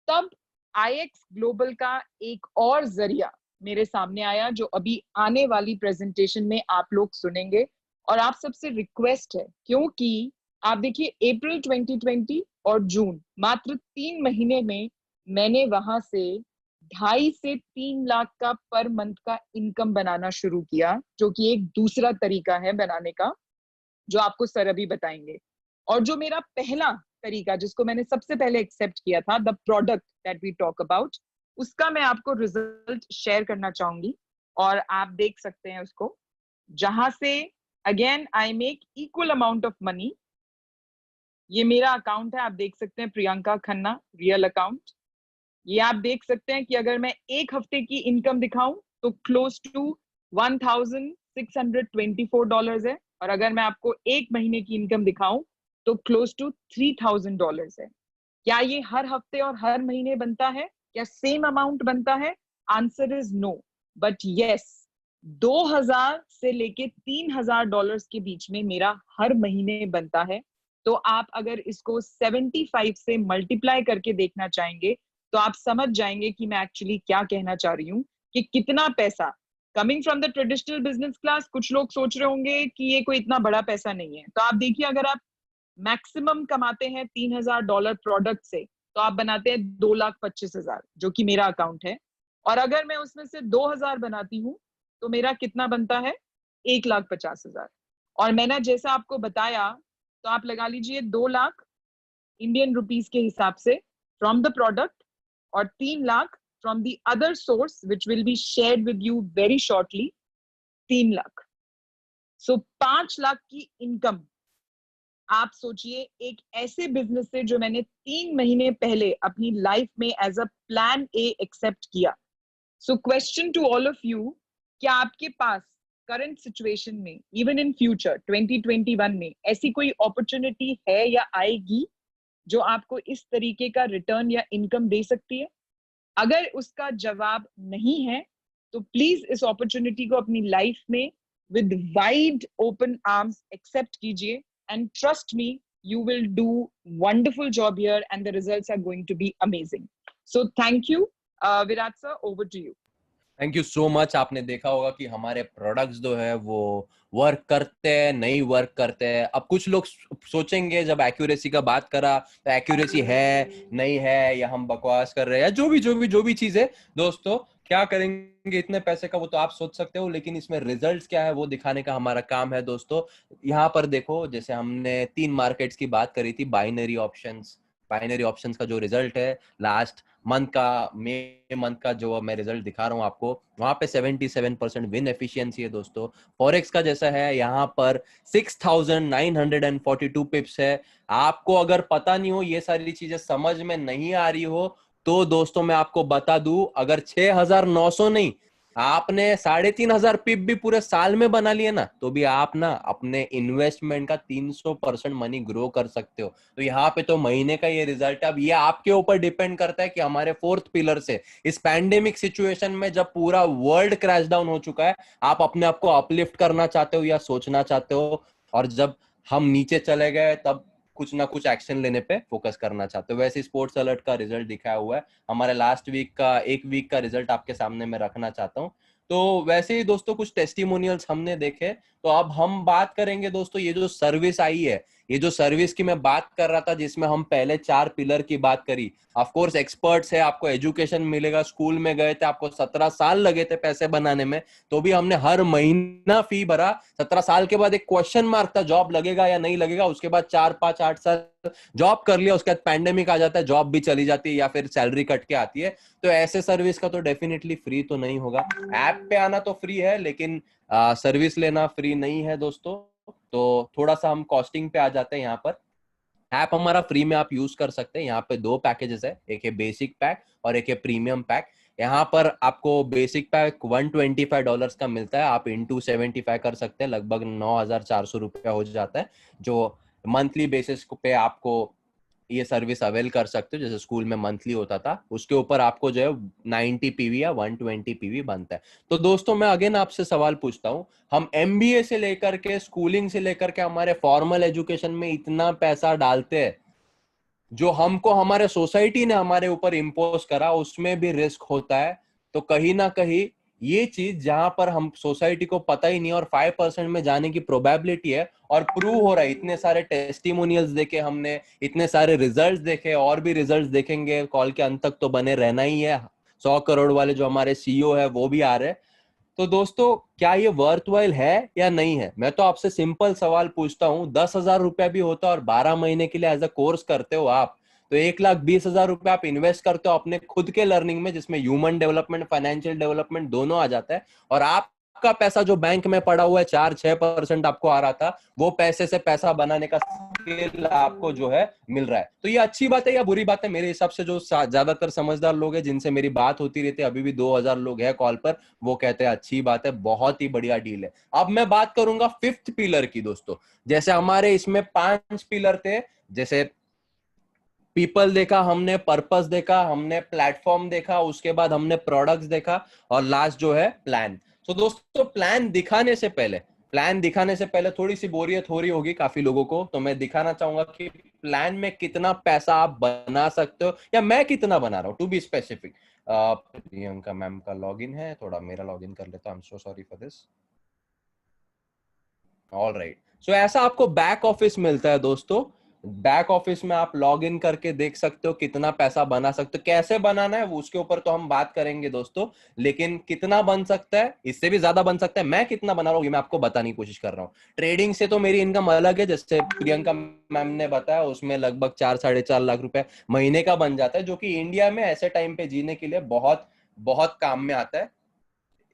तब आईएक्स ग्लोबल का एक और जरिया मेरे सामने आया, जो अभी आने वाली प्रेजेंटेशन में आप लोग सुनेंगे। और आप सबसे रिक्वेस्ट है, क्योंकि आप देखिए अप्रैल 2020 और जून, मात्र 3 महीने में मैंने वहां से 2.5 से 3 लाख का पर मंथ का इनकम बनाना शुरू किया, जो कि एक दूसरा तरीका है बनाने का, जो आपको सर अभी बताएंगे। और जो मेरा पहला तरीका, जिसको मैंने सबसे पहले एक्सेप्ट किया था, the product that we talk about, उसका मैं आपको रिजल्ट शेयर करना चाहूंगी। और आप देख सकते हैं उसको, जहां से again I make equal amount of money. ये मेरा अकाउंट है, आप देख सकते हैं, प्रियंका खन्ना रियल अकाउंट। ये आप देख सकते हैं कि अगर मैं एक हफ्ते की इनकम दिखाऊं तो क्लोज टू $1,624 है। और अगर मैं आपको एक महीने की इनकम दिखाऊं तो क्लोज टू $3,000 है। क्या ये हर हफ्ते और हर महीने बनता है? क्या सेम अमाउंट बनता है? Answer is no. But yes, 2,000 से लेके $3,000 के बीच में मेरा हर महीने बनता है। तो आप अगर इसको 75 से मल्टीप्लाई करके देखना चाहेंगे, तो आप समझ जाएंगे कि मैं एक्चुअली क्या कहना चाह रही हूँ, कि कितना पैसा coming from the traditional business class. कुछ लोग सोच रहे होंगे कि ये कोई इतना बड़ा पैसा नहीं है, तो आप देखिए, अगर आप मैक्सिमम कमाते हैं $3,000 प्रोडक्ट से, तो आप बनाते हैं 2,25,000, जो कि मेरा अकाउंट है। और अगर मैं उसमें से 2,000 बनाती हूँ, तो मेरा कितना बनता है? 1,50,000। और मैंने जैसा आपको बताया, तो आप लगा लीजिए 2 लाख इंडियन रुपीस के हिसाब से फ्रॉम द प्रोडक्ट, और 3 lakh from the other source which will be shared with you very shortly, 3 lakh. So 5 lakh की इनकम आप सोचिए एक ऐसे बिजनेस से जो मैंने 3 महीने पहले अपनी लाइफ में as a plan A accept किया. So question to all of you, क्या आपके पास करंट सिचुएशन में, इवन इन फ्यूचर 2021 में, ऐसी कोई अपॉर्चुनिटी है या आएगी जो आपको इस तरीके का रिटर्न या इनकम दे सकती है? अगर उसका जवाब नहीं है तो प्लीज इस अपॉर्चुनिटी को अपनी लाइफ में with wide open arms accept कीजिए, and trust me, you will do wonderful job here and the results are going to be amazing. So thank you. Virat sir, over to you.
Thank you so much. आपने देखा होगा कि हमारे products जो है वो work करते हैं, नहीं वर्क करते हैं. अब कुछ लोग सोचेंगे जब एक्यूरेसी का बात करा तो एक्यूरेसी है नहीं है, या हम बकवास कर रहे हैं, या जो भी चीज है. दोस्तों क्या करेंगे इतने पैसे का, वो तो आप सोच सकते हो, लेकिन इसमें रिजल्ट्स क्या है वो दिखाने का हमारा काम है. दोस्तों यहाँ पर देखो, जैसे हमने 3 मार्केट्स की बात करी थी, बाइनरी ऑप्शंस का जो रिजल्ट है लास्ट मंथ का, मे मंथ का जो मैं रिजल्ट दिखा रहा हूँ आपको, वहां पे 77% विन एफिशिएंसी है. दोस्तों फॉरेक्स का जैसा है, यहाँ पर 6,942 पिप्स है. आपको अगर पता नहीं हो, ये सारी चीजें समझ में नहीं आ रही हो, तो दोस्तों मैं आपको बता दूं, अगर 6,900 नहीं, आपने 3,500 पिप भी पूरे साल में बना लिए ना, तो भी आप ना अपने इन्वेस्टमेंट का 300% मनी ग्रो कर सकते हो. तो यहाँ पे तो महीने का ये रिजल्ट है. अब ये आपके ऊपर डिपेंड करता है कि हमारे 4th पिलर से इस पैंडेमिक सिचुएशन में, जब पूरा वर्ल्ड क्रैश डाउन हो चुका है, आप अपने आप को अपलिफ्ट करना चाहते हो या सोचना चाहते हो, और जब हम नीचे चले गए तब कुछ ना कुछ एक्शन लेने पे फोकस करना चाहते हो. वैसे स्पोर्ट्स अलर्ट का रिजल्ट दिखाया हुआ है, हमारे लास्ट वीक का, एक वीक का रिजल्ट आपके सामने मैं रखना चाहता हूं. तो वैसे ही दोस्तों कुछ टेस्टिमोनियल्स हमने देखे. तो अब हम बात करेंगे दोस्तों, ये जो सर्विस आई है, ये जो सर्विस की मैं बात कर रहा था, जिसमें हम पहले 4 पिलर की बात करी. ऑफ कोर्स एक्सपर्ट्स है, आपको एजुकेशन मिलेगा, स्कूल में गए थे, आपको 17 साल लगे थे पैसे बनाने में, तो भी हमने हर महीना फी भरा. 17 साल के बाद एक क्वेश्चन मार्क था, जॉब लगेगा या नहीं लगेगा. उसके बाद 4, 5, 8 साल जॉब कर लिया, उसके बाद पैंडेमिक आ जाता है, जॉब भी चली जाती है या फिर सैलरी कट के आती है. तो ऐसे सर्विस का तो डेफिनेटली फ्री तो नहीं होगा. ऐप पे आना तो फ्री है, लेकिन सर्विस लेना फ्री नहीं है दोस्तों. तो थोड़ा सा हम कॉस्टिंग पे आ जाते हैं. यहाँ पर ऐप हमारा फ्री में आप यूज कर सकते हैं. यहाँ पे 2 पैकेजेस है, एक है बेसिक पैक और एक है प्रीमियम पैक. यहाँ पर आपको बेसिक पैक $125 का मिलता है, आप इंटू 75 कर सकते हैं, लगभग 9,400 रुपया हो जाता है, जो मंथली बेसिस पे आपको ये सर्विस अवेल कर सकते हो. जैसे स्कूल में मंथली होता था, उसके ऊपर आपको जो है 90 पीवी या 120 पीवी बनता है. तो दोस्तों मैं अगेन आपसे सवाल पूछता हूं, हम एमबीए से लेकर के, स्कूलिंग से लेकर के हमारे फॉर्मल एजुकेशन में इतना पैसा डालते हैं, जो हमको हमारे सोसाइटी ने हमारे ऊपर इम्पोज करा, उसमें भी रिस्क होता है. तो कहीं ना कहीं ये चीज जहां पर हम सोसाइटी को पता ही नहीं, और 5% में जाने की प्रोबेबिलिटी है, और प्रूव हो रहा है. इतने सारे टेस्टिमोनियल्स देखे हमने, इतने सारे रिजल्ट्स देखे, और भी रिजल्ट्स देखेंगे. कॉल के अंत तक तो बने रहना ही है. 100 करोड़ वाले जो हमारे सीईओ है वो भी आ रहे हैं. तो दोस्तों क्या ये वर्थवाइल है या नहीं है? मैं तो आपसे सिंपल सवाल पूछता हूँ. 10,000 रुपया भी होता और 12 महीने के लिए एज अ कोर्स करते हो आप, तो 1,20,000 रुपया आप इन्वेस्ट करते हो अपने खुद के लर्निंग में, जिसमें ह्यूमन डेवलपमेंट, फाइनेंशियल डेवलपमेंट दोनों आ जाता है. और आपका पैसा जो बैंक में पड़ा हुआ है, 4-6% आपको आ रहा था, वो पैसे से पैसा बनाने का स्किल आपको जो है मिल रहा है. तो ये अच्छी बात है या बुरी बात है? मेरे हिसाब से जो ज्यादातर समझदार लोग हैं जिनसे मेरी बात होती रहती है, अभी भी 2,000 लोग हैं कॉल पर, वो कहते हैं अच्छी बात है, बहुत ही बढ़िया डील है. अब मैं बात करूंगा 5th पिलर की दोस्तों. जैसे हमारे इसमें 5 पिलर थे, जैसे पीपल देखा हमने, पर्पस देखा हमने, प्लेटफॉर्म देखा, उसके बाद हमने प्रोडक्ट्स देखा, और लास्ट जो है प्लान. तो दोस्तों प्लान दिखाने से पहले थोड़ी सी बोरियत हो रही होगी काफी लोगों को, तो मैं दिखाना चाहूंगा कि प्लान में कितना पैसा आप बना सकते हो, या मैं कितना बना रहा हूं, to be specific. Priyanka ma'am का लॉगिन है, थोड़ा मेरा लॉगिन कर लेता हूं. I am so sorry for this. All right. So ऐसा आपको बैक ऑफिस मिलता है दोस्तों. बैक ऑफिस में आप लॉग इन करके देख सकते हो कितना पैसा बना सकते हो. कैसे बनाना है वो उसके ऊपर तो हम बात करेंगे दोस्तों, लेकिन कितना बन सकता है, इससे भी ज्यादा बन सकता है. मैं कितना बना रहा हूँ ये मैं आपको बताने की कोशिश कर रहा हूँ. ट्रेडिंग से तो मेरी इनकम अलग है, जैसे प्रियंका मैम ने बताया, उसमें लगभग 4-4.5 लाख रुपए महीने का बन जाता है, जो कि इंडिया में ऐसे टाइम पे जीने के लिए बहुत बहुत काम में आता है.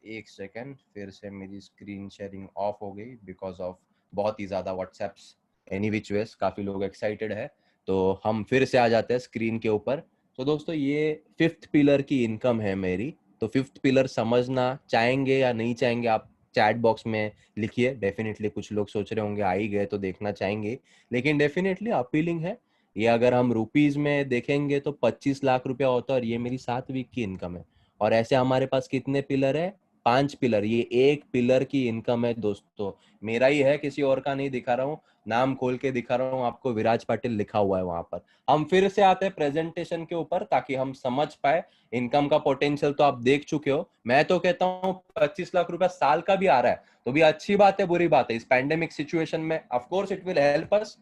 एक सेकेंड, फिर से मेरी स्क्रीन शेयरिंग ऑफ हो गई बिकॉज ऑफ बहुत ही ज्यादा व्हाट्सएप्स एनी विच वेज काफी लोग एक्साइटेड है, तो हम फिर से आ जाते हैं स्क्रीन के ऊपर। तो दोस्तों ये फिफ्थ पिलर की इनकम है मेरी। तो फिफ्थ पिलर समझना चाहेंगे या नहीं चाहेंगे आप चैट बॉक्स में लिखिए। डेफिनेटली कुछ लोग सोच रहे होंगे आ ही गए तो देखना चाहेंगे, लेकिन डेफिनेटली अपीलिंग है। ये अगर हम रुपीज में देखेंगे तो 25 लाख रुपया होता है, और ये मेरी 7 वीक की इनकम है। और ऐसे हमारे पास कितने पिलर है? 5 पिलर। ये एक पिलर की इनकम है दोस्तों, मेरा ही है, किसी और का नहीं दिखा रहा हूँ। नाम खोल के दिखा रहा हूँ आपको, विराज पाटिल लिखा हुआ है वहां पर। हम फिर से आते हैं प्रेजेंटेशन के ऊपर ताकि हम समझ पाए इनकम का पोटेंशियल। तो आप देख चुके हो, मैं तो कहता हूँ 25 लाख रुपया साल का भी आ रहा है तो भी अच्छी बात है, बुरी बात है इस पैंडेमिक सिचुएशन में। Of course it will help us.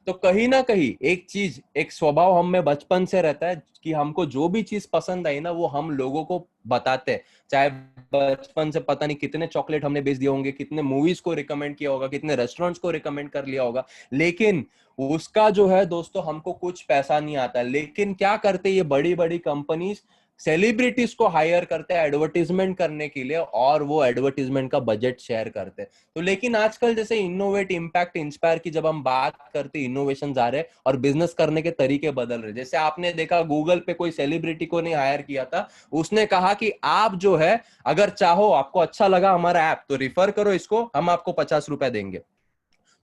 तो कहीं ना कहीं एक चीज, एक स्वभाव हम में बचपन से रहता है कि हमको जो भी चीज पसंद आई ना वो हम लोगों को बताते हैं। चाहे बचपन से पता नहीं कितने चॉकलेट हमने बेच दिए होंगे, कितने मूवीज को रिकमेंड किया होगा, कितने रेस्टोरेंट्स को रिकमेंड कर लिया होगा, लेकिन उसका जो है दोस्तों हमको कुछ पैसा नहीं आता। लेकिन क्या करते ये बड़ी बड़ी कंपनीज? सेलिब्रिटीज को हायर करते हैं एडवर्टीजमेंट करने के लिए, और वो एडवर्टीजमेंट का बजट शेयर करते हैं। तो लेकिन आजकल जैसे इनोवेट, इम्पैक्ट, इंस्पायर की जब हम बात करते, इनोवेशन आ रहे हैं और बिजनेस करने के तरीके बदल रहे। जैसे आपने देखा गूगल पे कोई सेलिब्रिटी को नहीं हायर किया था, उसने कहा कि आप जो है अगर चाहो, आपको अच्छा लगा हमारा ऐप तो रिफर करो इसको, हम आपको 50 रुपए देंगे।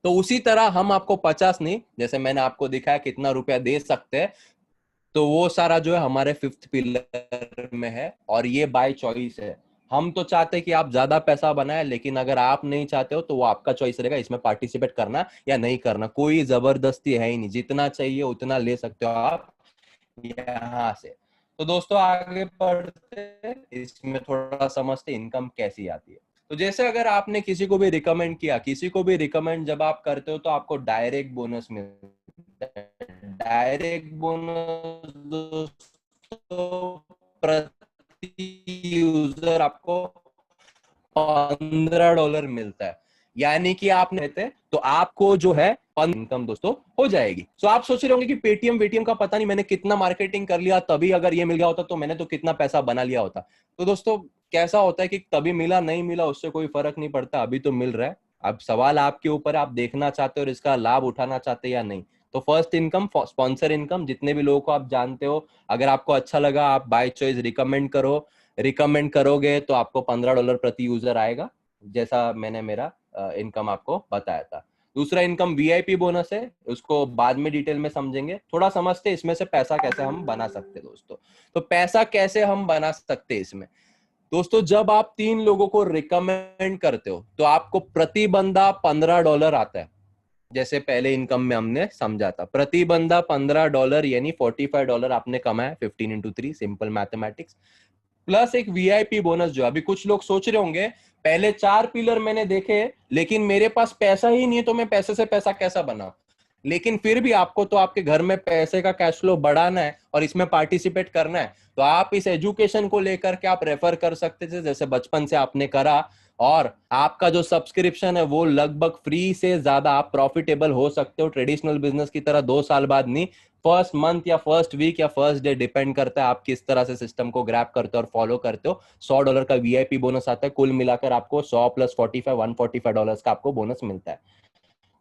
तो उसी तरह हम आपको 50 नहीं, जैसे मैंने आपको दिखाया कितना रुपया दे सकते हैं, तो वो सारा जो है हमारे फिफ्थ पिलर में है। और ये बाय चॉइस है। हम तो चाहते हैं कि आप ज्यादा पैसा बनाए, लेकिन अगर आप नहीं चाहते हो तो वो आपका चॉइस रहेगा इसमें पार्टिसिपेट करना या नहीं करना। कोई जबरदस्ती है ही नहीं, जितना चाहिए उतना ले सकते हो आप यहाँ से। तो दोस्तों आगे बढ़ते हैं, इसमें थोड़ा समझते इनकम कैसी आती है। तो जैसे अगर आपने किसी को भी रिकमेंड किया, किसी को भी रिकमेंड जब आप करते हो तो आपको डायरेक्ट बोनस मिलता है। डायरेक्ट बोनस दोस्तों प्रति यूजर आपको $15 मिलता है। यानी कि आपने रहते तो आपको जो है इनकम दोस्तों हो जाएगी। तो आप सोच रहे होंगे कि पेटीएम वेटीएम का पता नहीं मैंने कितना मार्केटिंग कर लिया, तभी अगर ये मिल गया होता तो मैंने तो कितना पैसा बना लिया होता। तो दोस्तों कैसा होता है कि तभी मिला नहीं मिला उससे कोई फर्क नहीं पड़ता, अभी तो मिल रहा है। अब सवाल आपके ऊपर, आप देखना चाहते हो और इसका लाभ उठाना चाहते या नहीं। तो फर्स्ट इनकम, स्पॉन्सर इनकम, जितने भी लोगों को आप जानते हो, अगर आपको अच्छा लगा आप बाय चॉइस रिकमेंड करो। रिकमेंड करोगे तो आपको $15 प्रति यूजर आएगा, जैसा मैंने मेरा इनकम आपको बताया था। दूसरा इनकम वीआईपी बोनस है, उसको बाद में डिटेल में समझेंगे। थोड़ा समझते इसमें से पैसा कैसे हम बना सकते दोस्तों। तो पैसा कैसे हम बना सकते इसमें दोस्तों, जब आप 3 लोगों को रिकमेंड करते हो तो आपको प्रति बंदा $15 आता है। जैसे पहले इनकम में हमने समझा था, प्रति बंदा $15 यानी $45 आपने कमाया। 15 × 3 सिंपल मैथमेटिक्स। प्लस एक वीआईपी बोनस। जो अभी कुछ लोग सोच रहे होंगे पहले 4 पिलर मैंने देखे लेकिन मेरे पास पैसा ही नहीं है तो मैं पैसे से पैसा कैसा बनाऊं। लेकिन फिर भी आपको तो आपके घर में पैसे का कैश फ्लो बढ़ाना है और इसमें पार्टिसिपेट करना है, तो आप इस एजुकेशन को लेकर के आप रेफर कर सकते थे जैसे बचपन से आपने करा। और आपका जो सब्सक्रिप्शन है वो लगभग फ्री से ज्यादा आप प्रॉफिटेबल हो सकते हो, ट्रेडिशनल बिजनेस की तरह 2 साल बाद नहीं, फर्स्ट मंथ या फर्स्ट वीक या फर्स्ट डे, डिपेंड करता है आप किस तरह से सिस्टम को ग्रैब करते हो और फॉलो करते हो। $100 का वीआईपी बोनस आता है, कुल मिलाकर आपको 100 + 45 $145 का आपको बोनस मिलता है।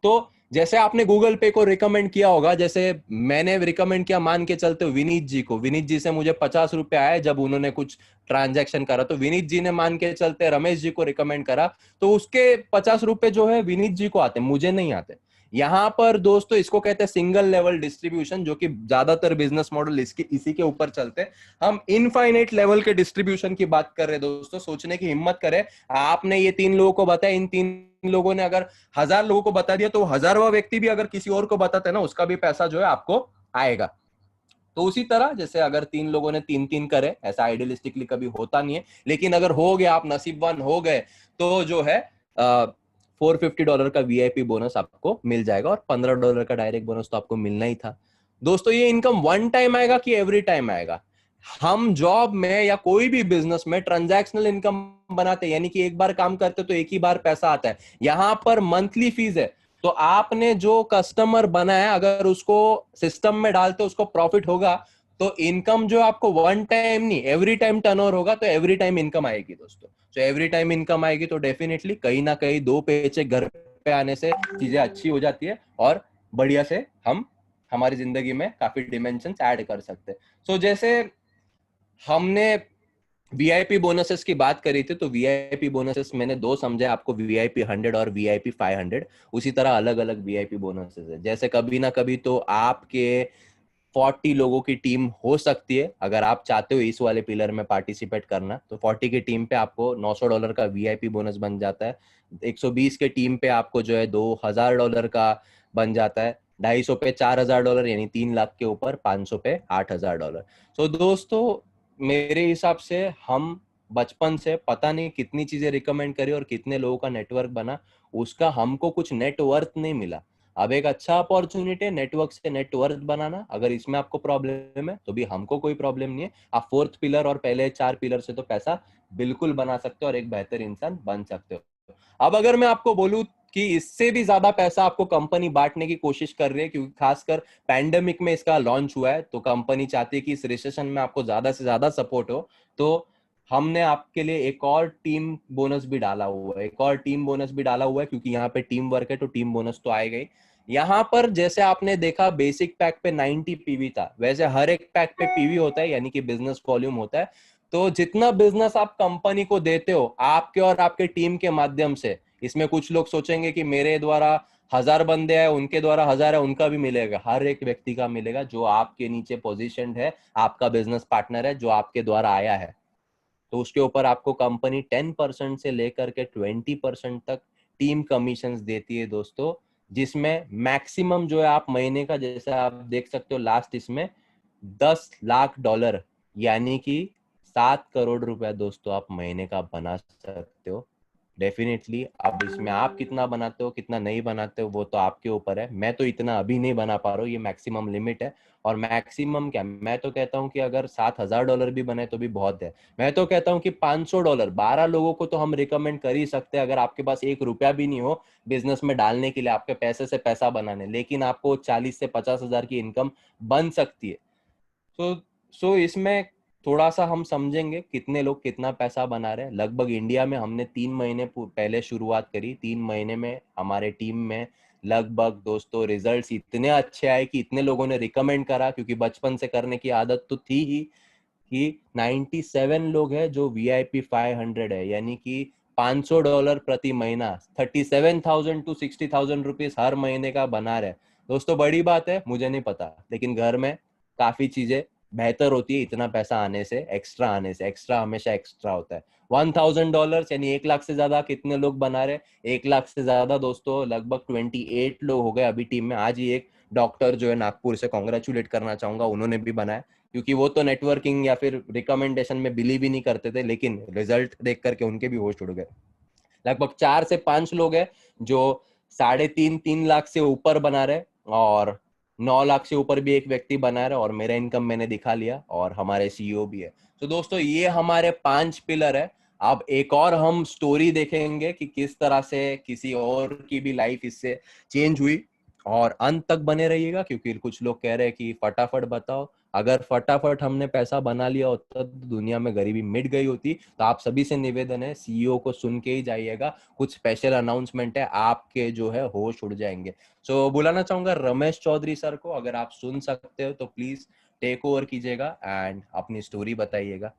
तो जैसे आपने गूगल पे को रिकमेंड किया होगा, जैसे मैंने रिकमेंड किया, मान के चलते हो विनीत जी को, विनीत जी से मुझे $50 आए जब उन्होंने कुछ ट्रांजैक्शन करा, तो विनीत जी ने मान के चलते रमेश जी को रिकमेंड करा, तो उसके $50 जो है विनीत जी को आते, मुझे नहीं आते। यहां पर दोस्तों इसको कहते हैं सिंगल लेवल डिस्ट्रीब्यूशन, जो कि ज्यादातर बिजनेस मॉडल इसी के ऊपर चलते हैं। हम इनफाइनाइट लेवल के डिस्ट्रीब्यूशन की बात कर रहे हैं दोस्तों, सोचने की हिम्मत करें। आपने ये 3 लोगों को बताया, इन 3 लोगों ने अगर 1000 लोगों को बता दिया तो 1000वां व्यक्ति भी अगर किसी और को बताते हैं ना, उसका भी पैसा जो है आपको आएगा। तो उसी तरह जैसे अगर 3 लोगों ने 3-3 करे, ऐसा आइडियलिस्टिकली कभी होता नहीं है, लेकिन अगर हो गया, आप नसीबवान हो गए, तो जो है $450 का वीआईपी बोनस आपको मिल जाएगा और $15 का डायरेक्ट बोनस तो आपको मिलना ही था दोस्तों। ये इनकम वन टाइम आएगा कि एवरी टाइम आएगा? हम जॉब में या कोई भी बिजनेस में ट्रांजैक्शनल इनकम बनाते हैं, यानी कि एक बार काम करते तो एक ही बार पैसा आता है। यहां पर मंथली फीस है, तो आपने जो कस्टमर बनाया अगर उसको सिस्टम में डालते उसको प्रॉफिट होगा, तो इनकम जो आपको वन टाइम नहीं एवरी टाइम टर्नओवर होगा, तो एवरी टाइम इनकम आएगी दोस्तों। तो एवरी टाइम इनकम आएगी तो डेफिनेटली कहीं ना कहीं 2 पेचेक घर पे आने से चीजें अच्छी हो जाती है और बढ़िया से हम हमारी जिंदगी में काफी डिमेंशंस ऐड कर सकते हैं। सो जैसे हमने वीआईपी बोनसेस की बात करी थी, तो वीआईपी बोनसेस मैंने दो समझे आपको, वीआईपी 100 और वीआईपी 500। उसी तरह अलग अलग वीआईपी बोनसेस है। जैसे कभी ना कभी तो आपके 40 लोगों की टीम हो सकती है, अगर आप चाहते हो इस वाले पिलर में पार्टिसिपेट करना, तो 40 की टीम पे आपको $900 का वीआईपी बोनस बन जाता है। 120 के टीम पे आपको जो है $2000 का बन जाता है। 250 पे $4000, यानी 3 लाख के ऊपर 500 पे $8000। तो दोस्तों मेरे हिसाब से हम बचपन से पता नहीं कितनी चीजें रिकमेंड करी और कितने लोगों का नेटवर्क बना, उसका हमको कुछ नेटवर्थ नहीं मिला। अब एक अच्छा अपॉर्चुनिटी है नेटवर्क से नेटवर्थ बनाना। अगर इसमें आपको प्रॉब्लम है तो भी हमको कोई प्रॉब्लम नहीं है, आप 4th पिलर और पहले 4 पिलर से तो पैसा बिल्कुल बना सकते हो और एक बेहतर इंसान बन सकते हो। अब अगर मैं आपको बोलूं कि इससे भी ज्यादा पैसा आपको कंपनी बांटने की कोशिश कर रही है, क्योंकि खासकर पैंडेमिक में इसका लॉन्च हुआ है, तो कंपनी चाहती है कि इस रिसेशन में आपको ज्यादा से ज्यादा सपोर्ट हो, तो हमने आपके लिए एक और टीम बोनस भी डाला हुआ है। एक और टीम बोनस भी डाला हुआ है, क्योंकि यहाँ पे टीम वर्क है तो टीम बोनस तो आएगा ही। यहाँ पर जैसे आपने देखा बेसिक पैक पे 90 पीवी था, वैसे हर एक पैक पे पीवी होता है, यानी कि बिजनेस वॉल्यूम होता है। तो जितना बिजनेस आप कंपनी को देते हो आपके और आपके टीम के माध्यम से, इसमें कुछ लोग सोचेंगे कि मेरे द्वारा 1000 बंदे हैं, उनके द्वारा 1000 है, उनका भी मिलेगा, हर एक व्यक्ति का मिलेगा जो आपके नीचे पोजीशन है, आपका बिजनेस पार्टनर है, जो आपके द्वारा आया है। तो उसके ऊपर आपको कंपनी 10% से लेकर के 20% तक टीम कमीशंस देती है दोस्तों, जिसमें मैक्सिमम जो है आप महीने का, जैसे आप देख सकते हो लास्ट इसमें $10 लाख, यानी कि 7 करोड़ रुपया दोस्तों आप महीने का बना सकते हो। डेफिनेटली अब इसमें आप कितना बनाते हो कितना नहीं बनाते हो वो तो आपके ऊपर है। मैं तो इतना अभी नहीं बना पा रहा हूँ, ये मैक्सिमम लिमिट है। और मैक्सिमम क्या, मैं तो कहता हूँ कि अगर $7000 भी बने तो भी बहुत है। मैं तो कहता हूँ कि $500 12 लोगों को तो हम रिकमेंड कर ही सकते हैं, अगर आपके पास ₹1 भी नहीं हो बिजनेस में डालने के लिए, आपके पैसे से पैसा बनाने, लेकिन आपको 40 से 50 हजार की इनकम बन सकती है। तो इसमें थोड़ा सा हम समझेंगे कितने लोग कितना पैसा बना रहे हैं। लगभग इंडिया में हमने 3 महीने पहले शुरुआत करी, 3 महीने में हमारे टीम में लगभग दोस्तों रिजल्ट्स इतने अच्छे आए कि इतने लोगों ने रिकमेंड करा, क्योंकि बचपन से करने की आदत तो थी ही, कि 97 लोग हैं जो VIP 500 है, यानी कि $500 प्रति महीना, 37,000 to 60,000 रुपीज हर महीने का बना रहे। दोस्तों बड़ी बात है, मुझे नहीं पता, लेकिन घर में काफी चीजें बेहतर होती है इतना पैसा आने से, एक्स्ट्रा आने से। एक्स्ट्रा हमेशा एक्स्ट्रा होता है। $1000 यानी 1 लाख से ज्यादा कितने लोग बना रहे? 1 लाख से ज्यादा दोस्तों लगभग 28 लोग हो गए अभी टीम में। आज ही एक डॉक्टर जो है नागपुर से, कॉन्ग्रेचुलेट करना चाहूंगा, उन्होंने भी बनाया, क्योंकि वो तो नेटवर्किंग या फिर रिकमेंडेशन में बिलीव ही नहीं करते थे, लेकिन रिजल्ट देख करके उनके भी होश उड़ गए। लगभग 4 से 5 लोग हैं जो 3.5 लाख से ऊपर बना रहे, और 9 लाख से ऊपर भी एक व्यक्ति बना रहा है, और मेरा इनकम मैंने दिखा लिया, और हमारे CEO भी है। तो दोस्तों ये हमारे 5 पिलर है। अब एक और हम स्टोरी देखेंगे कि किस तरह से किसी और की भी लाइफ इससे चेंज हुई, और अंत तक बने रहिएगा, क्योंकि कुछ लोग कह रहे हैं कि फटाफट बताओ। अगर फटाफट हमने पैसा बना लिया होता तो दुनिया में गरीबी मिट गई होती। तो आप सभी से निवेदन है, CEO को सुन के ही जाइएगा, कुछ स्पेशल अनाउंसमेंट है, आपके जो है होश उड़ जाएंगे। सो बुलाना चाहूंगा रमेश चौधरी सर को, अगर आप सुन सकते हो तो प्लीज टेक ओवर कीजिएगा एंड अपनी स्टोरी बताइएगा।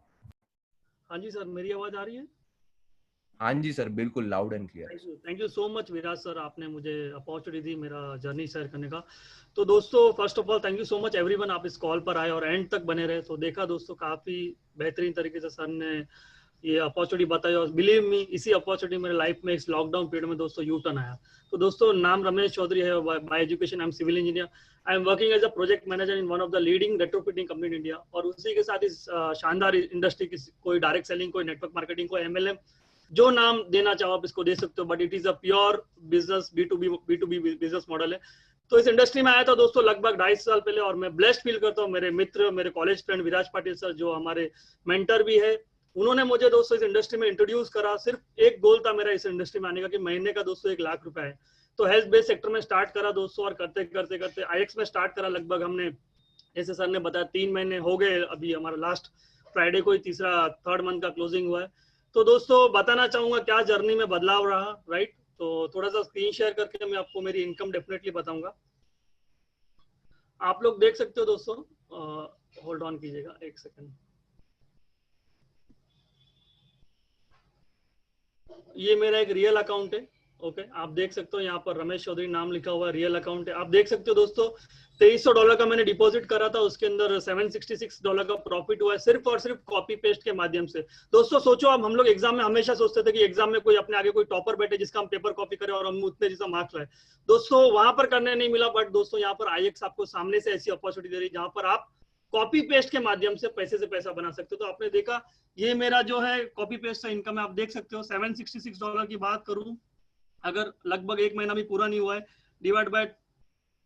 हाँ जी सर, मेरी आवाज आ रही है?
हाँ जी सर, बिल्कुल loud and clear.
Thank you so much Viraj sir, आपने मुझे अपॉर्चुनिटी दी मेरा जर्नी शेयर करने का। तो दोस्तों first of all thank you so much everyone, आप इस कॉल पर आए और एंड तक बने रहे। तो देखा दोस्तों काफी बेहतरीन तरीके से सर ने ये अपॉर्चुनिटी बताई, और बिलीव मी इसी अपॉर्चुनिटी मेरे लाइफ में इस लॉकडाउन पीरियड में दोस्तों यू टर्न आया। तो दोस्तों नाम रमेश चौधरी है, by education I am civil engineer. I am working as a project manager in one of the leading retrofitting company in India. और उसी के साथ इस शानदार इंडस्ट्री की कोई डायरेक्ट सेलिंग, कोई नेटवर्क मार्केटिंग, कोई MLM, जो नाम देना चाहो आप इसको दे सकते हो, but it is a pure business, B2B business model है। तो इस इंडस्ट्री में आया था दोस्तों लगभग 2.5 साल पहले, और मैं ब्लेस्ड फील करता हूँ। मेरे मित्र, मेरे कॉलेज फ्रेंड विराज पाटिल सर, जो हमारे मेंटर भी है, उन्होंने मुझे दोस्तों इस इंडस्ट्री में इंट्रोड्यूस करा। सिर्फ एक गोल था मेरा इस इंडस्ट्री में आने का, कि महीने का दोस्तों 1 लाख रुपया है। तो हेल्थ बेस्ड सेक्टर में स्टार्ट करा दोस्तों, और करते करते करते IX में स्टार्ट करा। लगभग हमने, जैसे सर ने बताया, 3 महीने हो गए, अभी हमारा लास्ट फ्राइडे को ही थर्ड मंथ का क्लोजिंग हुआ है। तो दोस्तों बताना चाहूंगा क्या जर्नी में बदलाव रहा, राइट। तो थोड़ा सा स्क्रीन शेयर करके मैं आपको मेरी इनकम डेफिनेटली बताऊंगा। आप लोग देख सकते हो दोस्तों, होल्ड ऑन कीजिएगा एक सेकंड। ये मेरा एक रियल अकाउंट है। ओके, आप देख सकते हो यहाँ पर रमेश चौधरी नाम लिखा हुआ है, रियल अकाउंट है। आप देख सकते हो दोस्तों, $2300 का मैंने डिपॉजिट करा था, उसके अंदर $766 का प्रॉफिट हुआ है, सिर्फ और सिर्फ कॉपी पेस्ट के माध्यम से। दोस्तों सोचो, अब हम लोग एग्जाम में हमेशा सोचते थे कि एग्जाम में कोई अपने आगे कोई टॉपर बैठे जिसका हम पेपर कॉपी करें और हम उतने जैसा मार्क्स लाए। दोस्तों वहां पर करने नहीं मिला, बट दोस्तों यहाँ पर IEX आपको सामने से ऐसी अपॉर्चुनिटी दे रही है जहां पर आप कॉपी पेस्ट के माध्यम से पैसा बना सकते हो। तो आपने देखा, ये मेरा जो है कॉपी पेस्ट का इनकम है, आप देख सकते हो। $766 की बात करूं, अगर लगभग 1 महीना भी पूरा नहीं हुआ है, डिवाइड बाय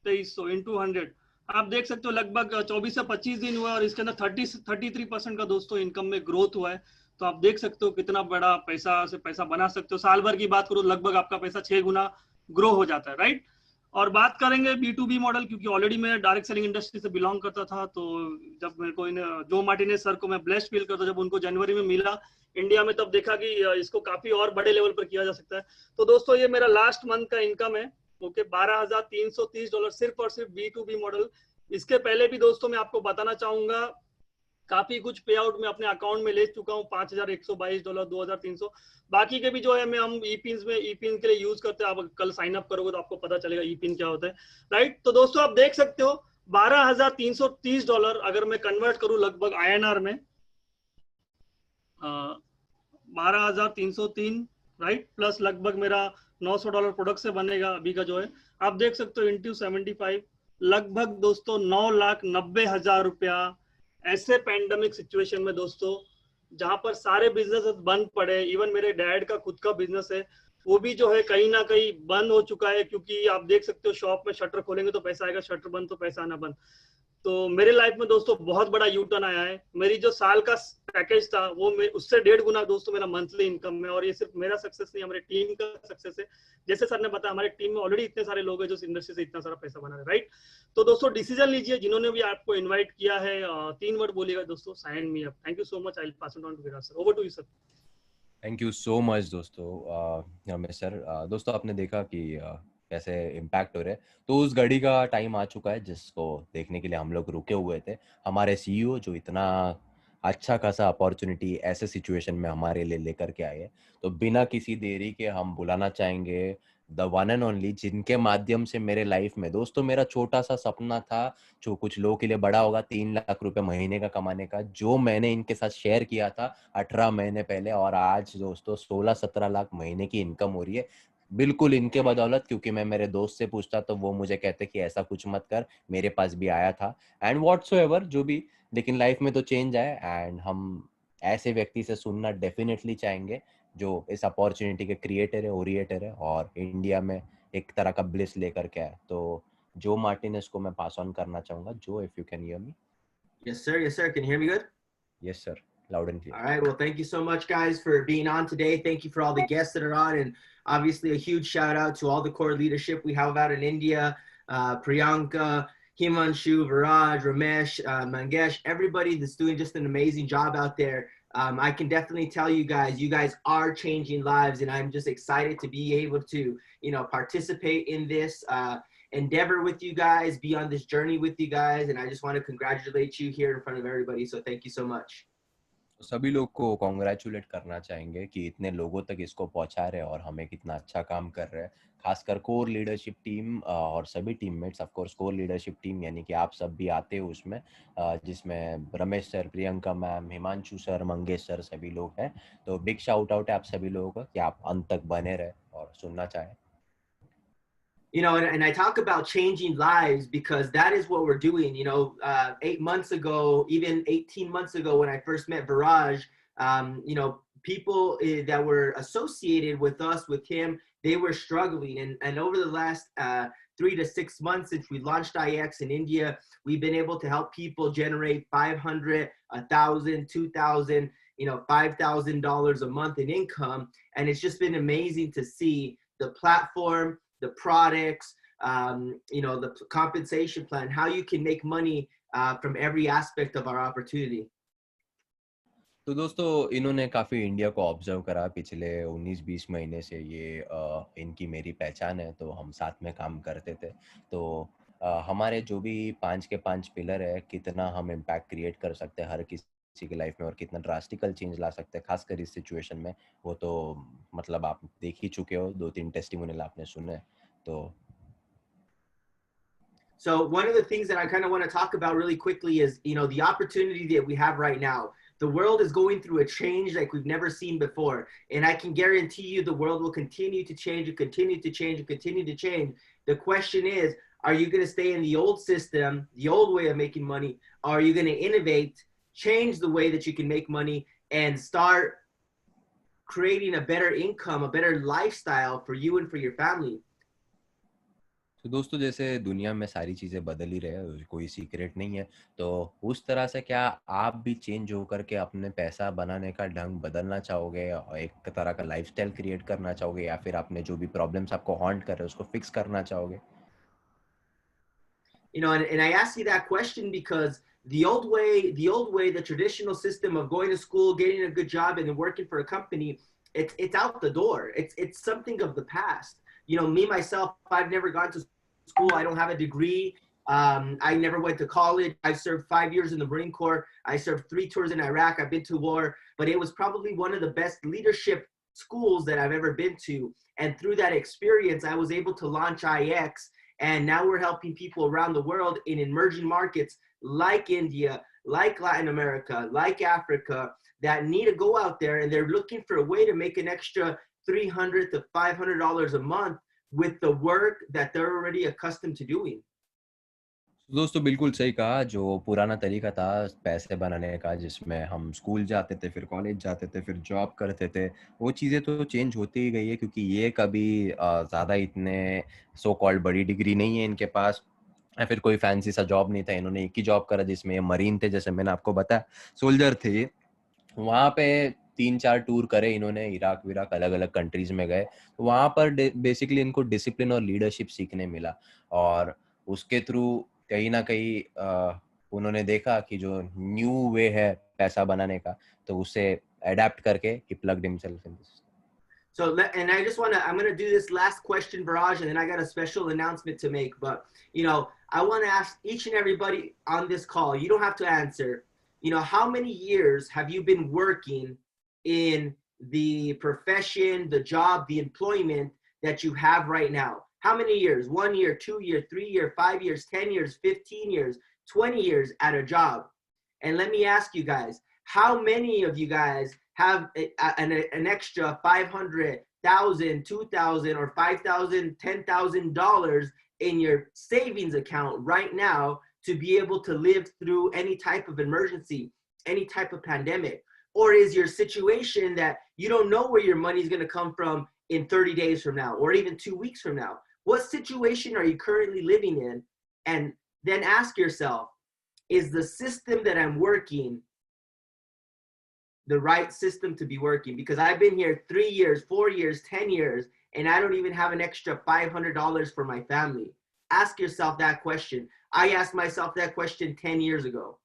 2300 इंटू 100, आप देख सकते हो लगभग 24 से 25 दिन हुआ है और इसके अंदर 33% का दोस्तों इनकम में ग्रोथ हुआ है। तो आप देख सकते हो कितना बड़ा पैसा से पैसा बना सकते हो। साल भर की बात करो, लगभग आपका पैसा 6 गुना ग्रो हो जाता है, राइट। और बात करेंगे B2B मॉडल, क्योंकि ऑलरेडी मैं डायरेक्ट सेलिंग इंडस्ट्री से बिलोंग करता था। तो जब मेरे को जो मार्टिनेज सर को मैं ब्लेस्ड फील करता, जब उनको जनवरी में मिला इंडिया में, तब देखा कि इसको काफी और बड़े लेवल पर किया जा सकता है। तो दोस्तों ये मेरा लास्ट मंथ का इनकम है, ओके, $12,330 सिर्फ और सिर्फ B2B मॉडल। इसके पहले भी दोस्तों मैं आपको बताना चाहूंगा, काफी कुछ पे आउट में अपने अकाउंट में ले चुका हूँ, $5,122, $2,300। बाकी के भी जो है मैं हम ईपिन के लिए यूज करते हैं। आप कल साइन अप करोगे तो आपको पता चलेगा ईपिन क्या होता है, राइट। तो दोस्तों आप देख सकते हो $12,330 अगर मैं कन्वर्ट करूं लगभग INR में, 12,303, राइट, प्लस लगभग मेरा $900 प्रोडक्ट से बनेगा अभी का जो है। आप देख सकते हो इंटू 75, लगभग दोस्तों 9,90,000 रुपया। ऐसे पैंडेमिक सिचुएशन में दोस्तों, जहां पर सारे बिजनेस बंद पड़े, इवन मेरे डैड का खुद का बिजनेस है वो भी जो है कहीं ना कहीं बंद हो चुका है, क्योंकि आप देख सकते हो शॉप में शटर खोलेंगे तो पैसा आएगा, शटर बंद तो पैसा आना बंद। तो मेरे लाइफ में दोस्तों बहुत बड़ा यू टर्न आया है। मेरी जो साल का पैकेज था वो उससे 1.5 गुना दोस्तों मेरा मंथली इनकम है। और ये सिर्फ मेरा सक्सेस नहीं, हमारे टीम का सक्सेस है। जैसे सर ने बताया, हमारे टीम में ऑलरेडी इतने सारे लोग हैं जो इस इंडस्ट्री से इतना सारा पैसा बना रहे, राइट। तो दोस्तों डिसीजन लीजिए, जिन्होंने भी आपको इन्वाइट किया है, 3 वर्ड बोलिएगा दोस्तों, sign me up. Thank you so much, I will pass it on to Viraj sir. Over to you sir.
Thank you so much दोस्तों, रमेश सर। दोस्तों आपने देखा कि कैसे इम्पैक्ट हो रहे हैं। तो उस घड़ी का टाइम आ चुका है जिसको देखने के लिए हम लोग रुके हुए थे। हमारे CEO जो इतना अच्छा खासा अपॉर्चुनिटी ऐसे सिचुएशन में हमारे लिए लेकर के आए हैं, तो बिना किसी देरी के हम बुलाना चाहेंगे द वन एंड ओनली, जिनके माध्यम से मेरे लाइफ में दोस्तों मेरा छोटा सा सपना था, जो कुछ लोगों के लिए बड़ा होगा, 3 लाख रुपए महीने का कमाने का, जो मैंने इनके साथ शेयर किया था 18 महीने पहले, और आज दोस्तों 16-17 लाख महीने की इनकम हो रही है, बिल्कुल इनके बदौलत। क्योंकि मैं मेरे दोस्त से पूछता तो वो मुझे कहते कि ऐसा कुछ मत कर, मेरे पास भी आया था, एंड व्हाटसोएवर जो भी, लेकिन लाइफ में तो चेंज आए। एंड हम ऐसे व्यक्ति से सुनना डेफिनेटली चाहेंगे जो इस अपॉर्चुनिटी के क्रिएटर है, ओरिएटर है, और इंडिया में एक तरह का ब्लिस लेकर के आए। तो जो मार्टिनेज को मैं पास ऑन करना चाहूंगा। जो, if you can hear me.
Yes, sir. Yes, sir. Can you hear me good?
Yes, sir. Loud and clear.
All right. Well, thank you so much, guys, for being on today. Thank you for all the guests that are on. And obviously, a huge shout out to all the core leadership we have out in India, Priyanka, Himanshu, Viraj, Ramesh, Mangesh, everybody that's doing just an amazing job out there. I can definitely tell you guys are changing lives. And I'm just excited to be able to, participate in this endeavor with you guys, be on this journey with you guys. And I just want to congratulate you here in front of everybody. So thank you so much.
सभी लोग को congratulate करना चाहेंगे कि इतने लोगों तक इसको पहुंचा रहे हैं और हमें कितना अच्छा काम कर रहे हैं। खासकर कोर लीडरशिप टीम और सभी teammates, of course core leadership team यानी कि आप सब भी आते हो उसमें, जिसमें Ramesh sir, Priyanka ma'am, Himanshu sir, Mangesh sir, सभी लोग हैं। तो बिग शाउट आउट है आप सभी लोगों का कि आप अंत तक बने रहे और सुनना चाहें।
And I talk about changing lives because that is what we're doing. 8 months ago, even 18 months ago, when I first met Viraj, people that were associated with us, with him, they were struggling. And over the last 3 to 6 months since we launched IEX in India, we've been able to help people generate $500, $1,000, $2,000, $5,000 a month in income. And it's just been amazing to see the platform, the products, the compensation plan, how you can make money from every aspect of our opportunity.
तो दोस्तों इन्होंने काफ़ी India को observe करा पिछले 19-20 महीने से। ये इनकी मेरी पहचान है, तो हम साथ में काम करते थे। तो हमारे जो भी 5 के 5 पिलर है, कितना हम इम्पैक्ट क्रिएट कर सकते हैं हर किसी की लाइफ में और कितना ड्रास्टिकल चेंज ला सकते हैं खासकर इस सिचुएशन में, वो तो मतलब आप देख ही चुके हो, 2-3 टेस्टिमोनियल आपने सुने। तो
So one of the things that I kind of want to talk about really quickly is, you know, the opportunity that we have right now. The world is going through a change like we've never seen before. And I can guarantee you the world will continue to change and continue to change and continue to change. The question is, are you going to stay in the old system, the old way of making money? Or are you going to innovate, change the way that you can make money and start creating a better income, a better lifestyle for you and for your family?
तो दोस्तों जैसे दुनिया में सारी चीज़ें बदल ही रहे हैं, कोई सीक्रेट नहीं है। तो उस तरह से क्या आप भी चेंज होकर के अपने पैसा बनाने का ढंग बदलना चाहोगे और एक तरह का लाइफस्टाइल क्रिएट करना चाहोगे, या फिर आपने जो भी प्रॉब्लम्स आपको हॉन्ट कर रहे हैं उसको फिक्स करना चाहोगे?
You know, and I ask you that question because the old way, the traditional system of going to school, getting a good job, and then working for a company, it's out the door. It's something of the past. You know, me myself, I've never gone to school. I don't have a degree. I never went to college. I served 5 years in the Marine Corps. I served 3 tours in Iraq. I've been to war, but it was probably one of the best leadership schools that I've ever been to. And through that experience, I was able to launch IX. And now we're helping people around the world in emerging markets like India, like Latin America, like Africa, that need to go out there and they're looking for a way to make an extra $300 to $500 a month with the work that they're already accustomed to doing.
दोस्तों बिल्कुल सही कहा। जो पुराना तरीका था पैसे बनाने का, जिसमें हम स्कूल जाते थे, फिर कॉलेज जाते थे, फिर जॉब करते थे, वो चीज़ें तो चेंज होती ही गई है, क्योंकि ये कभी ज़्यादा इतने सो कॉल्ड बड़ी डिग्री नहीं है इनके पास, या फिर कोई फैंसी सा जॉब नहीं था। इन्होंने एक ही जॉब करा जिसमें ये मरीन थे, जैसे मैंने आपको बताया, सोल्जर थे ये। वहाँ पे 3-4 टूर करे इन्होंने, इराक विराक अलग अलग कंट्रीज में गए। तो वहाँ पर बेसिकली इनको डिसिप्लिन और लीडरशिप सीखने मिला, और उसके थ्रू कहीं ना कहीं उन्होंने देखा कि जो न्यू वे है पैसा बनाने का, तो उसे अडेप्ट करके ही plugged himself in this.
So, and I just want to, I'm going to do this last question, Viraj, and then I got a special announcement to make. But, you know, I want to ask each and everybody on this call, you don't have to answer, you know, how many years have you been working in the profession, the job, the employment that you have right now? How many years? 1 year, 2 year, 3 year, 5 years, 10 years, 15 years, 20 years at a job? And let me ask you guys, how many of you guys have an extra $500,000, $2,000, or $5,000, $10,000 in your savings account right now to be able to live through any type of emergency, any type of pandemic? Or is your situation that you don't know where your money is going to come from in 30 days from now, or even 2 weeks from now? What situation are you currently living in? And then ask yourself, is the system that I'm working the right system to be working? Because I've been here 3 years, 4 years, 10 years, and I don't even have an extra $500 for my family. Ask yourself that question. I asked myself that question 10 years ago.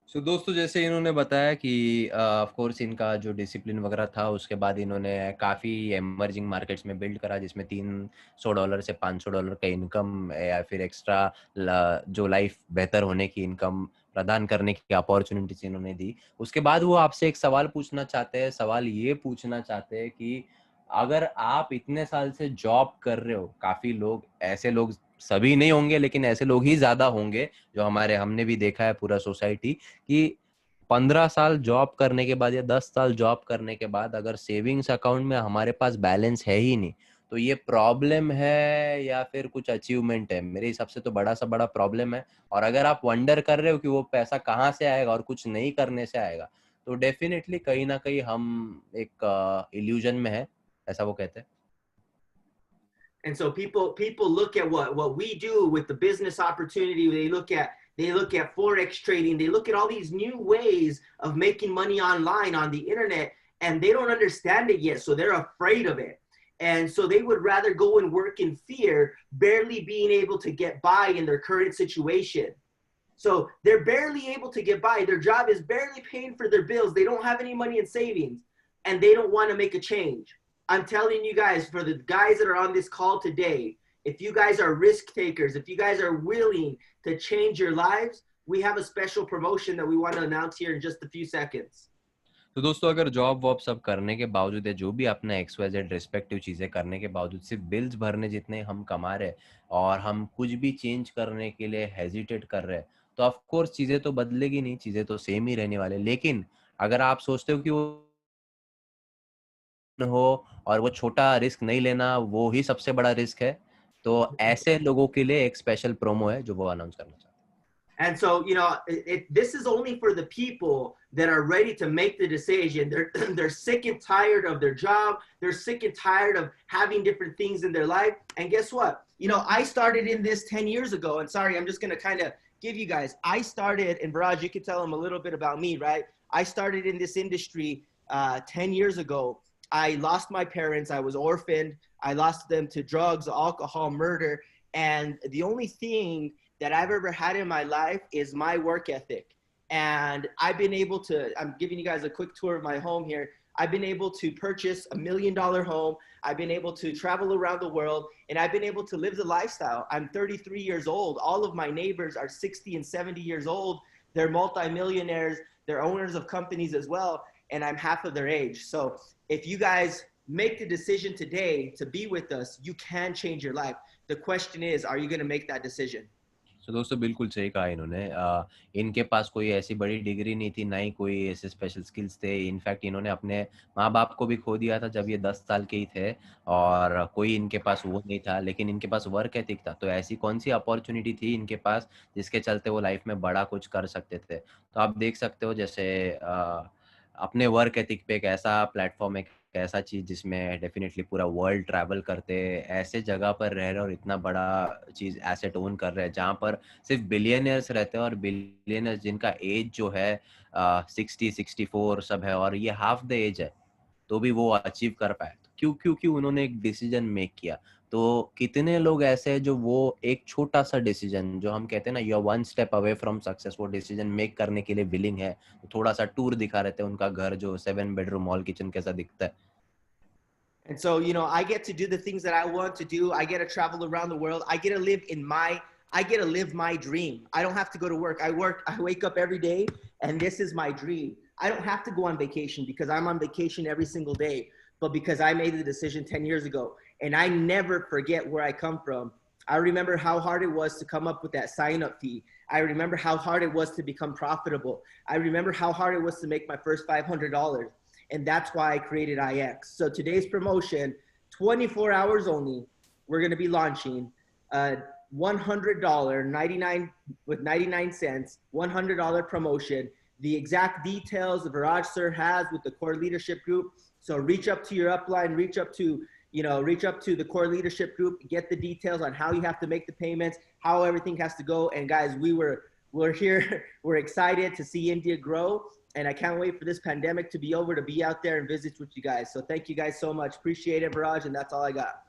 सो दोस्तों जैसे इन्होंने बताया कि of course इनका जो discipline वगैरह था, उसके बाद इन्होंने काफ़ी एमर्जिंग मार्केट्स में बिल्ड करा, जिसमें $300 से $500 का इनकम, या फिर एक्स्ट्रा जो लाइफ बेहतर होने की इनकम प्रदान करने की अपॉर्चुनिटीज इन्होंने दी। उसके बाद वो आपसे एक सवाल पूछना चाहते हैं। सवाल ये पूछना चाहते हैं कि अगर आप इतने साल से जॉब कर रहे हो, काफ़ी लोग ऐसे लोग, सभी नहीं होंगे लेकिन ऐसे लोग ही ज़्यादा होंगे जो हमने भी देखा है पूरा सोसाइटी, कि 15 साल जॉब करने के बाद या 10 साल जॉब करने के बाद अगर सेविंग्स अकाउंट में हमारे पास बैलेंस है ही नहीं, तो ये प्रॉब्लम है या फिर कुछ अचीवमेंट है? मेरे हिसाब से तो बड़ा सा बड़ा प्रॉब्लम है। और अगर आप वंडर कर रहे हो कि वो पैसा कहाँ से आएगा और कुछ नहीं करने से आएगा, तो डेफिनेटली कहीं ना कहीं हम एक इल्यूजन में है, ऐसा वो कहते हैं।
And so people look at what we do with the business opportunity. They look at Forex trading. They look at all these new ways of making money online on the internet, and they don't understand it yet. So they're afraid of it. And so they would rather go and work in fear, barely being able to get by in their current situation. So they're barely able to get by. Their job is barely paying for their bills. They don't have any money in savings, and they don't want to make a change. I'm telling you guys, for the guys that are on this call today, if you guys are risk takers, if you guys are willing to change your lives, we have a special promotion that we want to announce here in just a few seconds.
तो दोस्तों अगर job वॉब सब करने के बावजूद है, जो भी अपना XYZ रिस्पेक्टिव चीज़ें करने के बावजूद सिर्फ बिल्स भरने जितने हम कमा रहे और हम कुछ भी चेंज करने के लिए हेजिटेट कर रहे हैं, तो ऑफ कोर्स चीज़ें तो बदलेगी नहीं, चीज़ें तो सेम ही रहने वाले। लेकिन अगर आप सोचते हो कि वो हो और वो छोटा रिस्क नहीं लेना वो ही सबसे बड़ा रिस्क है, तो ऐसे लोगों के लिए एक स्पेशल प्रोमो है जो वो अनाउंस करना चाहते हैं।
And so, you know, this is only for the people that are ready to make the decision. They're sick and tired of their job. They're sick and tired of having different things in their life. And guess what? You know, I started in this 10 years ago. And sorry, I'm just going to kind of give you guys. I started, and Viraj, you can tell them a little bit about me, right? I started in this industry 10 years ago. I lost my parents. I was orphaned. I lost them to drugs, alcohol, murder. And the only thing that I've ever had in my life is my work ethic. And I've been able to, I'm giving you guys a quick tour of my home here. I've been able to purchase $1 million home. I've been able to travel around the world, and I've been able to live the lifestyle. I'm 33 years old. All of my neighbors are 60 and 70 years old. They're multimillionaires. They're owners of companies as well. And I'm half of their age. So if you guys make the decision today to be with us, you can change your life. The question is, are you going to make that decision?
तो दोस्तों बिल्कुल सही कहा इन्होंने। इनके पास कोई ऐसी बड़ी डिग्री नहीं थी, ना ही कोई ऐसे स्पेशल स्किल्स थे। इनफैक्ट इन्होंने अपने माँ बाप को भी खो दिया था जब ये 10 साल के ही थे, और कोई इनके पास वो नहीं था, लेकिन इनके पास वर्क एथिक था। तो ऐसी कौन सी अपॉर्चुनिटी थी इनके पास जिसके चलते वो लाइफ में बड़ा कुछ कर सकते थे। तो आप देख सकते हो जैसे अपने वर्क एथिक पे एक ऐसा प्लेटफॉर्म, एक ऐसा चीज जिसमें डेफिनेटली पूरा वर्ल्ड ट्रैवल करते, ऐसे जगह पर रह रहे और इतना बड़ा चीज एसेट ओन कर रहे हैं जहाँ पर सिर्फ बिलियनियर्स रहते हैं, और बिलियनियर्स जिनका एज जो है 60-64 सब है, और ये हाफ द एज है, तो भी वो अचीव कर पाए। क्योंकि उन्होंने एक डिसीजन मेक किया। तो कितने लोग ऐसे हैं जो वो एक छोटा सा डिसीजन, जो हम कहते हैं ना you are one step away from success, वो डिसीजन मेक करने के लिए विलिंग है। तो थोड़ा सा टूर दिखा रहते हैं उनका घर जो 7 बेडरूम मॉल किचन कैसा दिखता है।
And so, you know, I get to do the things that I want to do. I get to travel around the world. I get to live my dream. I don't have to go to work. I wake up every day, and this is my dream. I don't have to go on vacation because I'm on vacation every single day, but because I made the decision 10 years ago. And I never forget where I come from. I remember how hard it was to come up with that sign-up fee. I remember how hard it was to become profitable. I remember how hard it was to make my first $500. And that's why I created IX. So today's promotion, 24 hours only, we're going to be launching $100, 99 cents, $100 promotion. The exact details Viraj sir has with the core leadership group. So reach up to your upline, reach up to the core leadership group, get the details on how you have to make the payments, how everything has to go. And guys, we're here. We're excited to see India grow. And I can't wait for this pandemic to be over, to be out there and visit with you guys. So thank you guys so much. Appreciate it, Viraj. And that's all I got.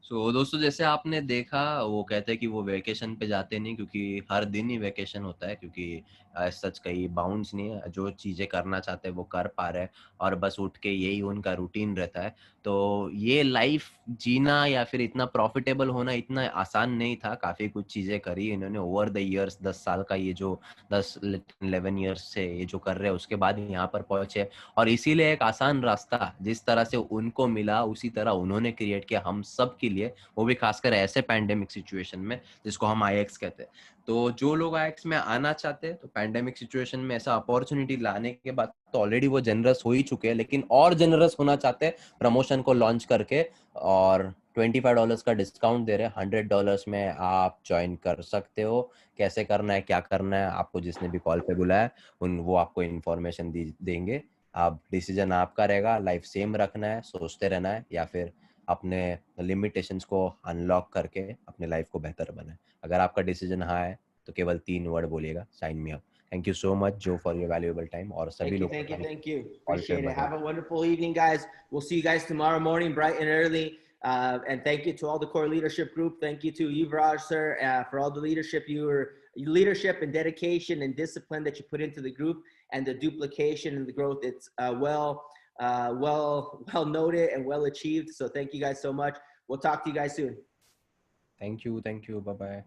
So, दोस्तों जैसे आपने देखा, वो कहते हैं कि वो vacation पे जाते नहीं क्योंकि हर दिन ही वेकेशन होता है, क्योंकि सच कहीं बाउंड्स नहीं है, जो चीज़ें करना चाहते हैं वो कर पा रहे हैं, और बस उठ के यही उनका रूटीन रहता है। तो ये लाइफ जीना या फिर इतना प्रॉफिटेबल होना इतना आसान नहीं था। काफ़ी कुछ चीज़ें करी इन्होंने ओवर द ईयर्स, 10 साल का ये जो 10-11 ईयर्स से ये जो कर रहे हैं, उसके बाद यहाँ पर पहुँचे। और इसीलिए एक आसान रास्ता जिस तरह से उनको मिला उसी तरह उन्होंने क्रिएट किया हम सब के लिए, वो भी खासकर ऐसे पैंडेमिक सिचुएशन में जिसको हम IX कहते हैं। तो जो लोग IX में आना चाहते हैं, तो पैंडेमिक सिचुएशन में ऐसा अपॉर्चुनिटी लाने के बाद तो ऑलरेडी वो जनरस हो ही चुके हैं, लेकिन और जनरस होना चाहते हैं प्रमोशन को लॉन्च करके, और $25 का डिस्काउंट दे रहे हैं। $100 में आप ज्वाइन कर सकते हो। कैसे करना है, क्या करना है, आपको जिसने भी कॉल पे बुलाया वो आपको इन्फॉर्मेशन देंगे। आप डिसीजन आपका रहेगा, लाइफ सेम रखना है, सोचते रहना है, या फिर अपने लिमिटेशंस को अनलॉक करके अपने लाइफ को बेहतर बनाए। अगर आपका डिसीजन हाँ है तो केवल 3 वर्ड बोलिएगा, sign me up. Thank you so much, Joe, for your valuable time. और सभी लोग
thank you. Appreciate it. Have a wonderful evening, guys. We'll see you guys tomorrow morning, bright and early. And thank you to all the core leadership group. Thank you to Yuvraj, sir, for all the leadership and dedication and discipline that you put into the group, and the duplication and the growth. It's well noted and well achieved. So thank you guys so much. We'll talk to you guys soon.
Thank you. Bye bye.